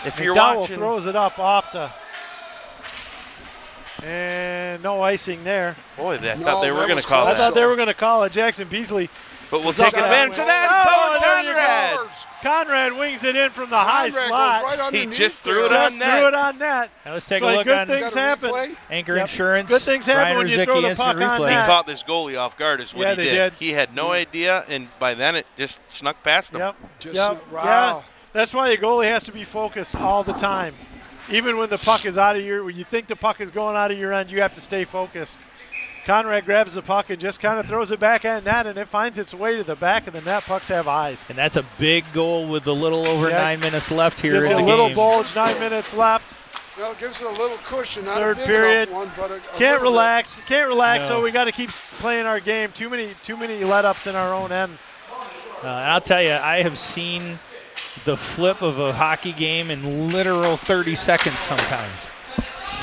If you're McDowell watching, throws it up off to, and no icing there. Boy, I thought they were going to call that. I thought they were going to call it. Jackson Beasley. But we'll take advantage of that. Conrad wings it in from the high slot. Right he just threw it on net. Now let's take a look on things happen. Anchor Insurance. Good things happen when you throw the puck on He net. caught this goalie off guard is what he did. He had no idea, and by then it just snuck past him. Wow. Yeah. That's why the goalie has to be focused all the time. Even when the puck is out of when you think the puck is going out of your end, you have to stay focused. Conrad grabs the puck and just kind of throws it back at net, and it finds its way to the back of the net. Pucks have eyes. And that's a big goal with a little over 9 minutes left here in the game. Gives you a little bulge, 9 minutes left. Well, it gives it a little cushion, not Third a big period. one, but Can't relax. No. So we got to keep playing our game. Too many let-ups in our own end. And I'll tell you, I have seen the flip of a hockey game in literal 30 seconds sometimes.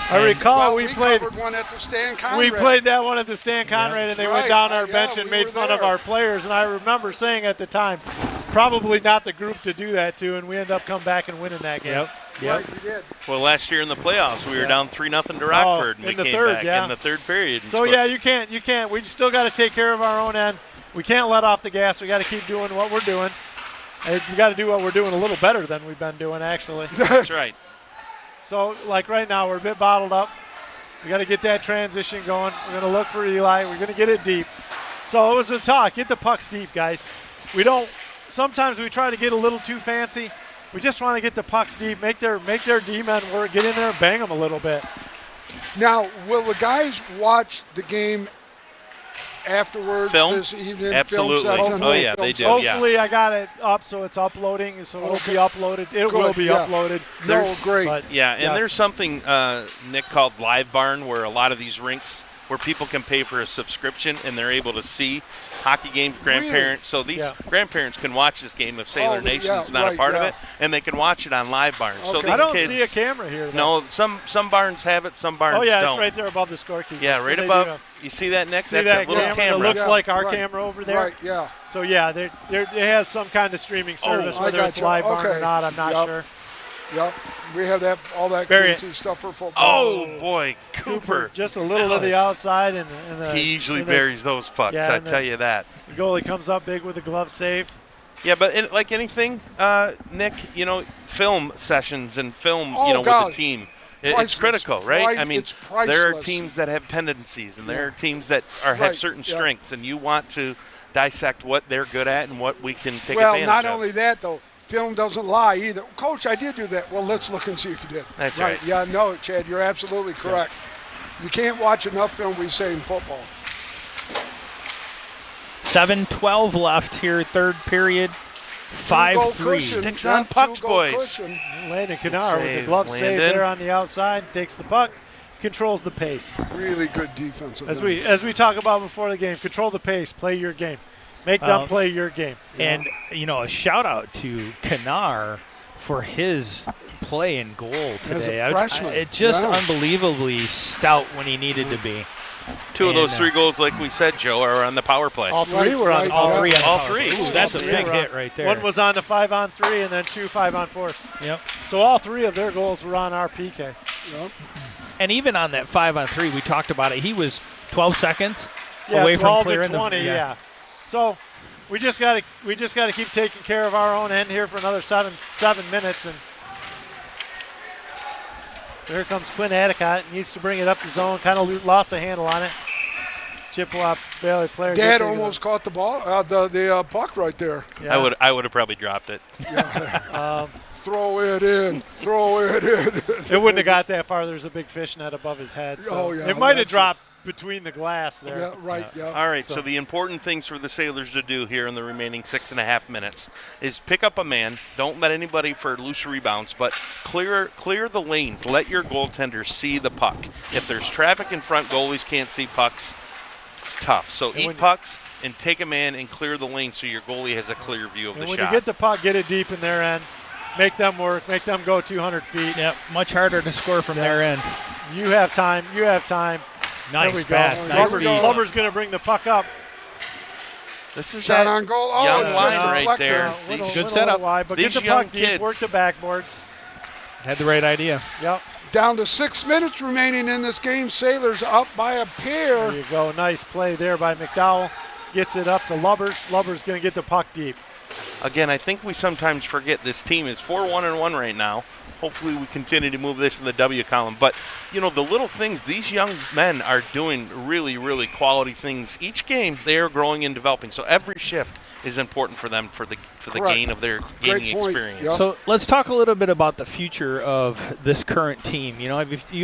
I recall we played covered one at the Stan Conrad. We played that one at the Stan Conrad, and they went down our bench and made fun of our players. And I remember saying at the time, probably not the group to do that to, and we ended up coming back and winning that game. Yep. Right, we did. Well, last year in the playoffs, we were down 3-0 to Rockford, and we came back in the third period. So, you can't. We still got to take care of our own end. We can't let off the gas. We got to keep doing what we're doing. We got to do what we're doing a little better than we've been doing, actually. That's right. So, like right now, we're a bit bottled up. We got to get that transition going. We're going to look for Eli. We're going to get it deep. So it was a talk. Get the pucks deep, guys. Sometimes we try to get a little too fancy. We just want to get the pucks deep, make their D-men work, get in there and bang them a little bit. Now, will the guys watch the game afterwards this evening? Absolutely. They do. Hopefully I got it up so it's uploading, so it'll be uploaded. It will be uploaded. Great. And there's something, Nick, called Live Barn, where a lot of these rinks where people can pay for a subscription and they're able to see hockey games, grandparents. So these grandparents can watch this game if Sailor Nation's not a part of it, and they can watch it on Live Barn. So these I don't kids see a camera here, though. No, some barns have it, some barns don't. It's right there above the scorekeeper. Yeah, right above. You see that, Nick? That's that little camera. It looks like our camera over there. Right, yeah. So, it has some kind of streaming service, whether it's Live Barn or not, I'm not sure. Yep, we have all that crazy stuff for football. Oh, boy, Cooper. Just a little to the outside. And he usually buries those pucks, I tell you that. The goalie comes up big with a glove save. Yeah, but like anything, Nick, film sessions and film, with the team. It's critical, right? I mean, there are teams that have tendencies, and there are teams that have certain strengths, and you want to dissect what they're good at and what we can take advantage of. Well, not only that, though. Film doesn't lie either. Coach, I did do that. Well, let's look and see if you did. That's right. Yeah, no, Chad, you're absolutely correct. You can't watch enough film, we say, in football. 7:12 left here, third period. 5-3. Sticks on pucks, boys. Landon Kennard with the glove save there on the outside. Takes the puck, controls the pace. Really good defense. As we talk about before the game, control the pace, play your game. Make them play your game. And, a shout-out to Kennard for his play and goal today. As a freshman. It's just unbelievably stout when he needed to be. Two of those 3 goals, like we said, Joe, are on the power play. All 3 were on all three. Ooh, that's a big hit right there. One was on the 5-on-3 and then 2 5-on-4s. Yep. So all 3 of their goals were on our PK. Yep. And even on that 5-on-3, we talked about it. He was 12 seconds away from clearing 20, So we just got to keep taking care of our own end here for another 7 minutes. And so here comes Quinn Adicott. Needs to bring it up the zone. Kind of lost a handle on it. Chippewa Valley player. Dad almost caught the ball, the puck right there. Yeah. I would have probably dropped it. Throw it in. It wouldn't have got that far. There's a big fish net above his head. So it might have dropped between the glass there. Yeah, right, All right, so the important things for the Sailors to do here in the remaining 6.5 minutes is pick up a man. Don't let anybody for loose rebounds, but clear the lanes. Let your goaltender see the puck. If there's traffic in front, goalies can't see pucks. It's tough. So eat pucks and take a man and clear the lane so your goalie has a clear view of the shot. When you get the puck, get it deep in their end. Make them work. Make them go 200 feet. Yep, much harder to score from their end. You have time. Nice pass. Nice feed. Lubber's going to bring the puck up. This is shot that on goal. young line right there. Good setup. Wide, but These get the young puck deep, kids work the backboards. Had the right idea. Yep. Down to 6 minutes remaining in this game. Sailors up by a pair. There you go. Nice play there by McDowell. Gets it up to Lubbers. Lubbers going to get the puck deep. Again, I think we sometimes forget this team is 4-1-1 right now. Hopefully we continue to move this in the W column. But, the little things, these young men are doing really, really quality things. Each game, they are growing and developing. So every shift is important for them for the gain of their gaining experience. Yep. So let's talk a little bit about the future of this current team. You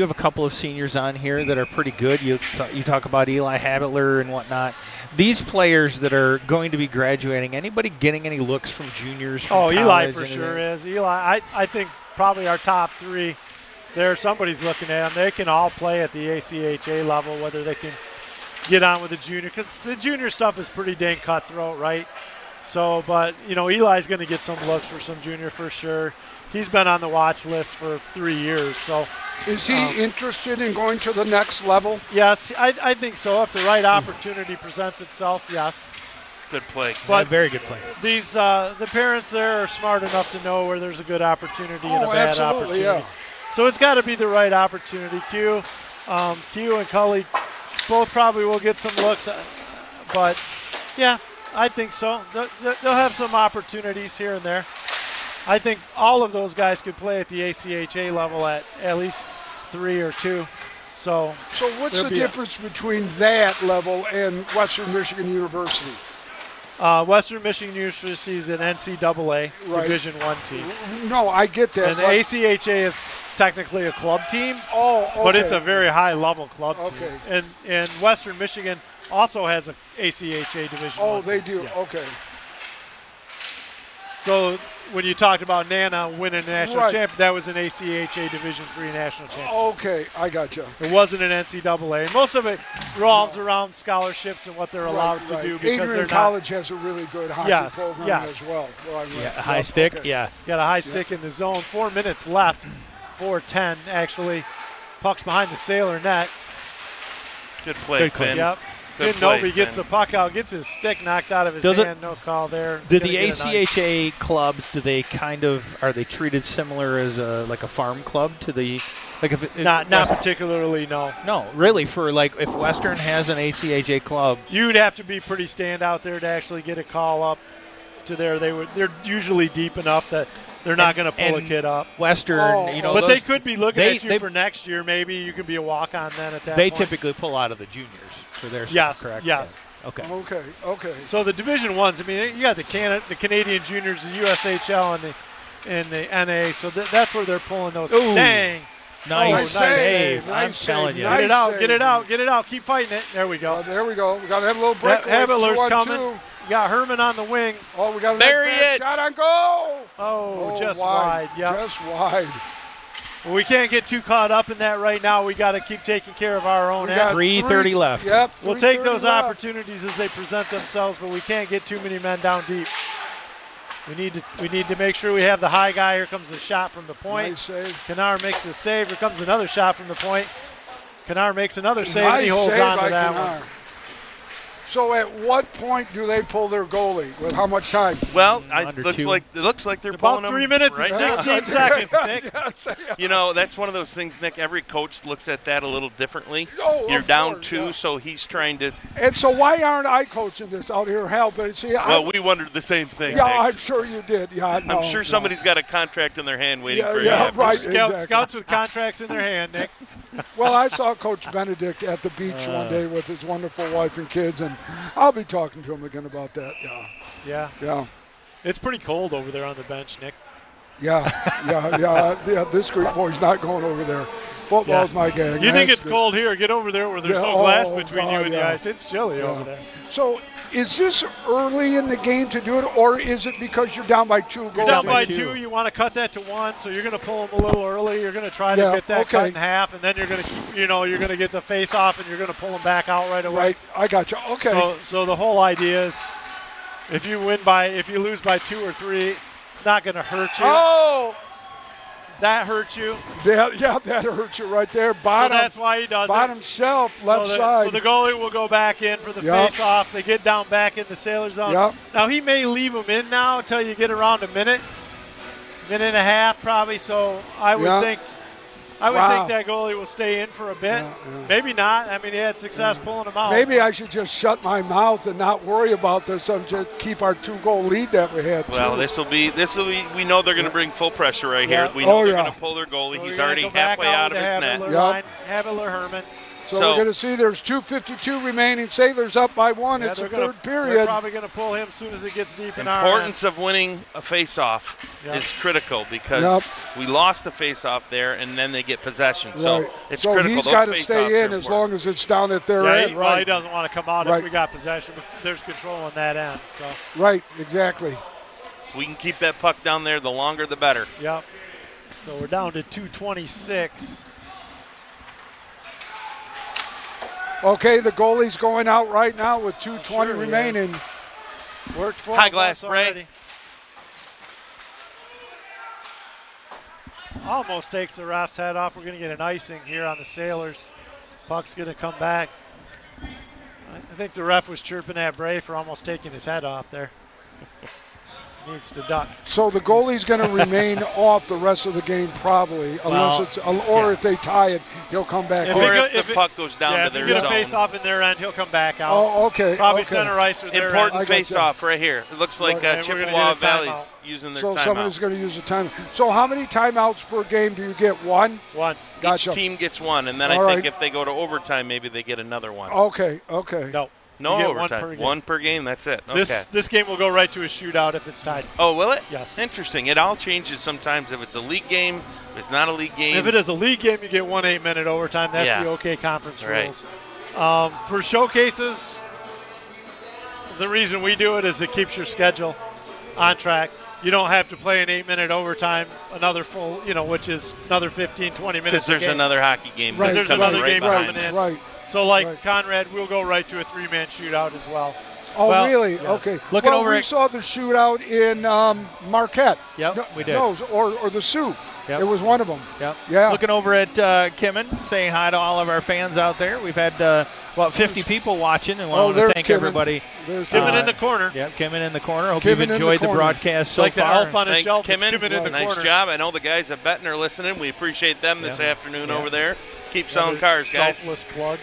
have a couple of seniors on here that are pretty good. You talk about Eli Habitler and whatnot. These players that are going to be graduating, anybody getting any looks from juniors? From Eli college, for anything? sure is. Eli, I think probably our top 3 somebody's looking at them. They can all play at the ACHA level, whether they can get on with the junior, because the junior stuff is pretty dang cutthroat, right? So, but, Eli's going to get some looks for some junior for sure. He's been on the watch list for 3 years. So, is he interested in going to the next level? Yes, I think so. If the right opportunity presents itself, yes. Good play. But very good play. These the parents there are smart enough to know where there's a good opportunity and a bad opportunity. Yeah. So it's got to be the right opportunity. Q and Cully both probably will get some looks, but yeah, I think so. They'll have some opportunities here and there. I think all of those guys could play at the ACHA level at least 3 or 2. So what's the difference between that level and Western Michigan University? Western Michigan University is an NCAA Division I team. No, I get that. And the ACHA is technically a club team. Oh, okay. But it's a very high-level club team. And Western Michigan also has an ACHA Division I they team. do. Yeah. Okay. So when you talked about Nana winning the national championship, that was an ACHA Division III national championship. Okay, I got you. It wasn't an NCAA. Most of it revolves around scholarships and what they're allowed to do. Because Adrian College has a really good hockey program as well. High stick, Got a high stick in the zone. 4 minutes left. 4:10 actually. Puck's behind the Sailor net. Good play, Finn. Yep. Good Finn play, Noby gets the puck out, gets his stick knocked out of his hand. No call there. Did the ACHA clubs? Are they treated similar as a farm club to the? Not particularly, no. No, really. For if Western has an ACHA club, you'd have to be pretty standout there to actually get a call up to there. They're usually deep enough that they're not going to pull a kid up. Western, but they could be looking at you for next year. Maybe you could be a walk-on then at that point. They typically pull out of the juniors for their stuff, correct? Yes. Okay. Okay. So the Division Ones, you got the Canadian juniors, the USHL, and the NA. So that's where they're pulling those. Ooh. Dang. Nice save. I'm Nice telling you. save. Get it out. Keep fighting it. There we go. There we go. We got to have a little break. Habitler's coming. You got Herman on the wing. Oh, we got a Bury it. shot on goal. Oh, just wide. Yep. Just wide. Well, we can't get too caught up in that right now. We got to keep taking care of our own. 3:30 left. Yep. We'll take those opportunities as they present themselves, but we can't get too many men down deep. We need to make sure we have the high guy. Here comes the shot from the point. Nice save. Kanar makes a save. Here comes another shot from the point. Kanar makes another save. Nice And he holds save on to by that Kanar. one. So at what point do they pull their goalie? With how much time? Well, it looks like they're pulling about 3 them minutes right and now. 16 seconds, Nick. That's one of those things, Nick. Every coach looks at that a little differently. You're of down course, 2, so he's trying to. And so why aren't I coaching this out here helping? We wondered the same thing. Yeah, Nick. I'm sure you did. Yeah, I'm sure somebody's got a contract in their hand waiting for you. Yeah, right. Scouts with contracts in their hand, Nick. Well, I saw Coach Benedict at the beach one day with his wonderful wife and kids, and I'll be talking to him again about that. Yeah. It's pretty cold over there on the bench, Nick. Yeah. This Greek boy's not going over there. Football's my gang. You think it's cold here? Get over there where there's no glass between you and the ice. It's chilly over there. So is this early in the game to do it, or is it because you're down by 2 goals? You're down by 2. You want to cut that to 1, so you're going to pull them a little early. You're going to try to get that cut in half, and then you're going to keep, you're going to get the face off, and you're going to pull them back out right away. Right, I got you. Okay. So the whole idea is, if you lose by 2 or 3, it's not going to hurt you. Oh. That hurts you. Yeah, that hurts you right there. Bottom, so that's why he does bottom shelf, left side. So the goalie will go back in for the face-off. They get down back in the Sailor zone. Yep. Now, he may leave them in now until you get around a minute and a half probably. So I would think that goalie will stay in for a bit. Maybe not. I mean, he had success pulling them out. Maybe I should just shut my mouth and not worry about this and just keep our 2-goal lead that we had. Well, this will be. We know they're going to bring full pressure right here. We know they're going to pull their goalie. He's already halfway out of his net. Habitler Herman. So we're going to see there's 2:52 remaining. Sailors up by 1. It's the third period. They're probably going to pull him as soon as it gets deep in our end. Importance of winning a face-off is critical because we lost the face-off there, and then they get possession. So it's critical. He's got to stay in as long as it's down at their end. Well, he doesn't want to come out if we got possession. There's control on that end. So. Right, exactly. If we can keep that puck down there, the longer the better. Yep. So we're down to 2:26. Okay, the goalie's going out right now with 2:20 remaining. Worked for High him glass once break. already. Almost takes the ref's head off. We're going to get an icing here on the Sailors. Puck's going to come back. I think the ref was chirping at Bray for almost taking his head off there. Needs to duck. So the goalie's going to remain off the rest of the game probably, unless if they tie it, he'll come back. If the puck goes down to their if you get zone. a face-off in their end, he'll come back out. Oh, okay. Probably okay. center ice or their Important end. face-off right here. It looks like Chippewa Valley's using their timeout. So somebody's going to use a timeout. So how many timeouts per game do you get? One? One. Gotcha. Each team gets one, and then I think if they go to overtime, maybe they get another one. Okay. No You get overtime. One per game. That's it. Okay. This game will go right to a shootout if it's tied. Oh, will it? Yes. Interesting. It all changes sometimes if it's a league game, if it's not a league game. If it is a league game, you get 1 8-minute overtime. That's the OK Conference rules. For showcases, the reason we do it is it keeps your schedule on track. You don't have to play an 8-minute overtime, another full, which is another 15, 20 minutes. Because there's another hockey game. Right. There's another game coming in. Right. So, Conrad, we'll go right to a 3-man shootout as well. Oh, really? Yes. Okay. Looking over we at- saw the shootout in Marquette. Yep, we did. No, or the Sioux. Yep. It was one of them. Yep. Yeah. Looking over at Kimmin, saying hi to all of our fans out there. We've had about 50 people watching, and want to there's thank Kimmin. everybody. There's Kimmin in the corner. Yep, Kimmin in the corner. Hope Kimmin you've in the enjoyed the corner. broadcast so like the far. elf on a Thanks, shelf. It's Kimmin. Kimmin in the Nice corner. job. I know the guys at Betton are listening. We appreciate them this afternoon over there. Keep selling Another cars, guys. Selfless plug.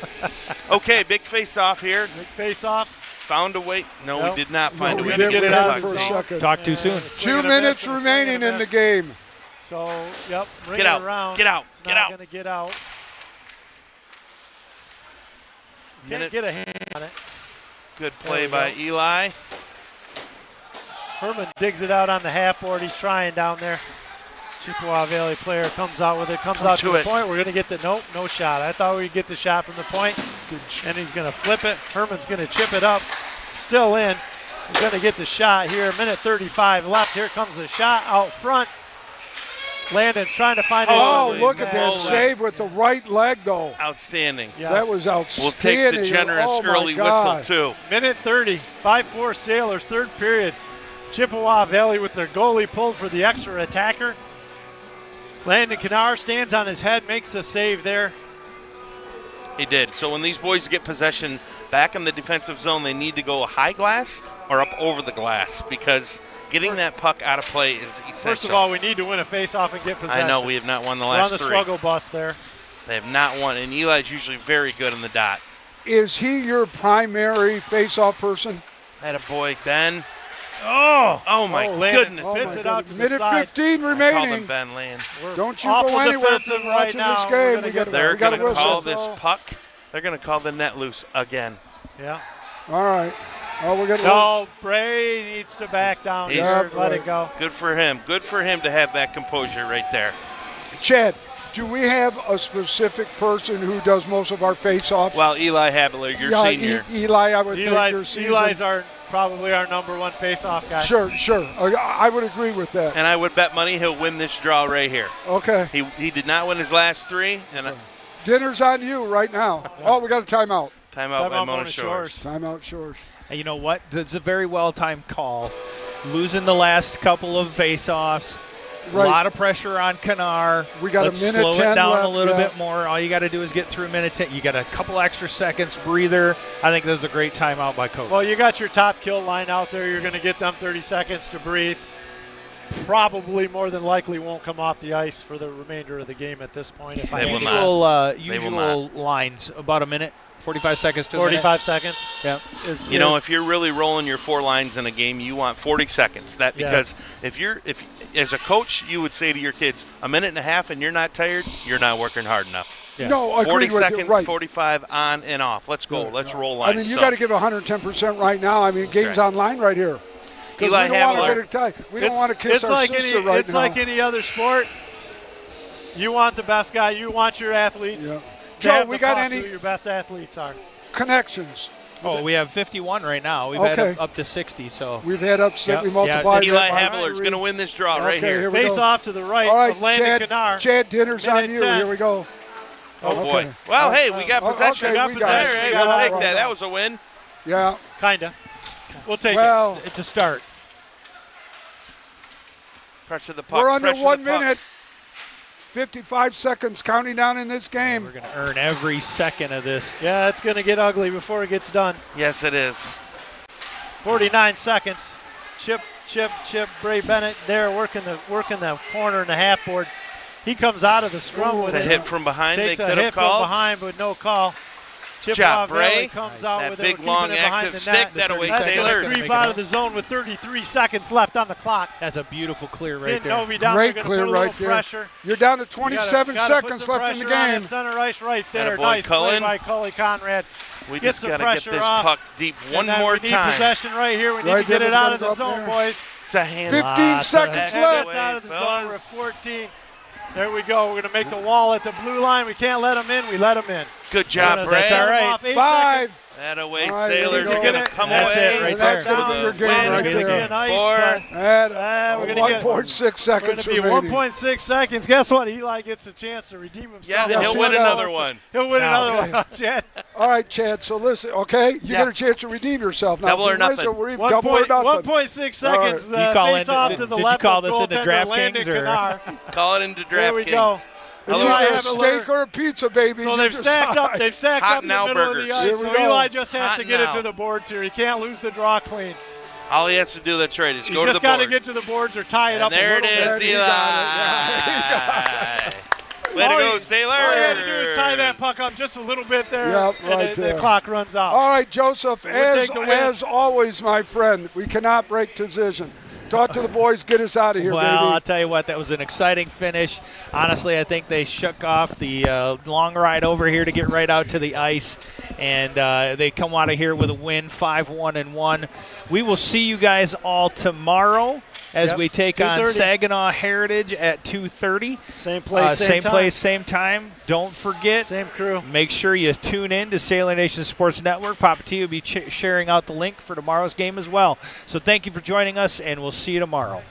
Okay, big face-off here. Big face-off. Found a way. No, Nope. we did not find a we way did to get it it out out. for a second. Talk too soon. 2 minutes remaining in the game. So, bring Get it out. around. Get out. It's Get not out. going to get out. Can't Minute. get a hand on it. Good play we by go. Eli. Herman digs it out on the half board. He's trying down there. Chippewa Valley player comes out with it. Comes out to the point. We're going to get the no shot. I thought we'd get the shot from the point. And he's going to flip it. Herman's going to chip it up. Still in. He's going to get the shot here. Minute 35 left. Here comes the shot out front. Landon's trying to find it. Oh, look at that leg. save with the right leg, though. Outstanding. Yes. That was outstanding. We'll take the generous Oh, my early God. whistle, too. Minute 30. 5-4 Sailors. Third period. Chippewa Valley with their goalie pulled for the extra attacker. Landon Kennard stands on his head, makes a save there. He did. So when these boys get possession back in the defensive zone, they need to go high glass or up over the glass because getting that puck out of play is essential. First of all, we need to win a face-off and get possession. I know we have not won the We're on last the three. struggle bus there. They have not won, and Eli's usually very good in the dot. Is he your primary face-off person? That a boy, Ben. Oh my Landon goodness. spits it out to the Minute side. 15 Call remaining. them Ben Land. Don't you awful go anywhere defensive from right watching now. this We're game. gonna We get got, They're we got going a to call whistle. this puck. They're going to call the net loose again. Yeah. All right. Oh, we got No, Bray needs to back down He's- here. Yeah, Let right. it go. Good for him. Good for him to have that composure right there. Chad, do we have a specific person who does most of our face-offs? Well, Eli Habler, your senior. Eli, I would think your season. Eli's probably our number one face-off guy. Sure. I would agree with that. And I would bet money he'll win this draw right here. Okay. He did not win his last three, and Dinner's on you right now. Oh, we got a timeout. timeout by Timeout Mona Mona Shores. Shores. Timeout Shores. And you know what? That's a very well-timed call. Losing the last couple of face-offs. Right. A lot of pressure on Kanar. We got Let's a minute slow 10 it down left, a little yeah. bit more. All you got to do is get through a minute 10. You got a couple extra seconds, breather. I think that was a great timeout by coach. Well, you got your top kill line out there. You're going to get them 30 seconds to breathe. Probably more than likely won't come off the ice for the remainder of the game at this point. If They will I not. Usual lines, about a minute, 45 seconds to 45 seconds. Yeah. You know, if you're really rolling your four lines in a game, you want 40 seconds. That Yeah. because if as a coach, you would say to your kids, a minute and a half and you're not tired, you're not working hard enough. Yeah. No, I 40 agree with seconds, you. Right. 45 on and off. Let's go. Let's roll lines. I mean, you So, got to give 110% right now. I mean, game's Correct. online right here. Because Eli we don't want to Havler. get it tied. We don't want to kiss it's our like sister any, right It's now. like any other sport. You want the best guy. You want your athletes. Yeah. to Joe, have we the got puck any who your best athletes are. connections? Oh, we have 51 right now. We've Okay. had up to 60. So We've had up six. Yep. We multiplied Eli that by Haviler's three. going to win this draw right Okay, here. we Face go. off to the right All right, of Landon Kennard. Chad, dinner's on Minute you. 10. Here we go. Oh, Okay. boy. Well, hey, we got possession. Okay, we got it. Hey, We we'll got it. take Right. that. That was a win. Yeah. Kinda. We'll take it. Well, it's a start. Pressure the puck. we're under pressure 1 the puck. minute. 55 seconds counting down in this game. We're going to earn every second of this. Yeah, it's going to get ugly before it gets done. Yes, it is. 49 seconds. Chip. Bray Bennett there working the corner and the half board. He comes out of the scrum with It's a it. hit from behind. Takes They a could hit have from called. behind, but no call. Chip Job, Ravelli Bray. comes out That with big, it. We're long, keeping it behind active the stick. net. That away That's Sailors. gonna creep out of the zone with 33 seconds left on the clock. That's a beautiful clear Finn right there. Novy down Great there, clear gonna put a right little there. pressure. You're down to Gotta 27 put seconds some left in the pressure on game. his center ice right there. Attaboy, Nice play Cullen. by Cully Conrad. We Gets just the got to get pressure this off. puck deep one And then more we need time. possession right here. We need Right to get there, it we out gotta of the go up zone, there. boys. It's a hand. 15 Lots seconds That's And left. that's out of the zone. We're at fellas. 14. There we go. We're going to make the wall at the blue line. We can't let them in. We let them in. Good job, We're gonna Bray. That's set all 'em right. off 8 5. seconds. That away All right, here Sailors we are go. going to come That's away. it right And that's there. going to be your Down. game Win. right We're gonna there. get nice, Four. but At we're gonna get 1.6 we're seconds going to be remaining. 1.6 seconds. Guess what? Eli gets a chance to redeem himself. Yeah, Yeah, he'll see win that? another one. He'll win Now, another okay. one, Chad. All right, Chad, so listen, okay? You Yeah. get a chance to redeem yourself. Now, Double if or you win, nothing. so we're double or nothing. 1.6 All right. seconds. You call Face in- off did- to the did you left call of this into goaltender Landon DraftKings, or- Kennard. Call it into DraftKings. There we go. It's Eli either a Haviler. steak or a pizza, baby. So You they've stacked up. decide. They've stacked Hot up in the now middle of burgers. the ice. Here we So go. Eli just has Hot to get it now. to the boards here. He can't lose the draw clean. All he has to do, that's right, is He's go to just the got to board. get to the boards or tie it And up there a it little is, bit. He Eli. got Way to All go, he- Sailor. All he had to do is tie that puck up just a little bit there, Yep, and right the there. clock runs out. All right, Joseph, we'll take the win. as always, my friend, we cannot break decision. Talk to the boys, get us out of here, Well, I'll baby. tell you what, that was an exciting finish. Honestly, I think they shook off the long ride over here to get right out to the ice, and they come out of here with a win, 5-1-1. We will see you guys all tomorrow as Yep, we take on 2:30. Saginaw Heritage at 2:30. Same place, same time. place, same time. Don't forget. Same crew. Make sure you tune in to Sailor Nation Sports Network. Papa T will be sharing out the link for tomorrow's game as well. So thank you for joining us, and we'll see you tomorrow.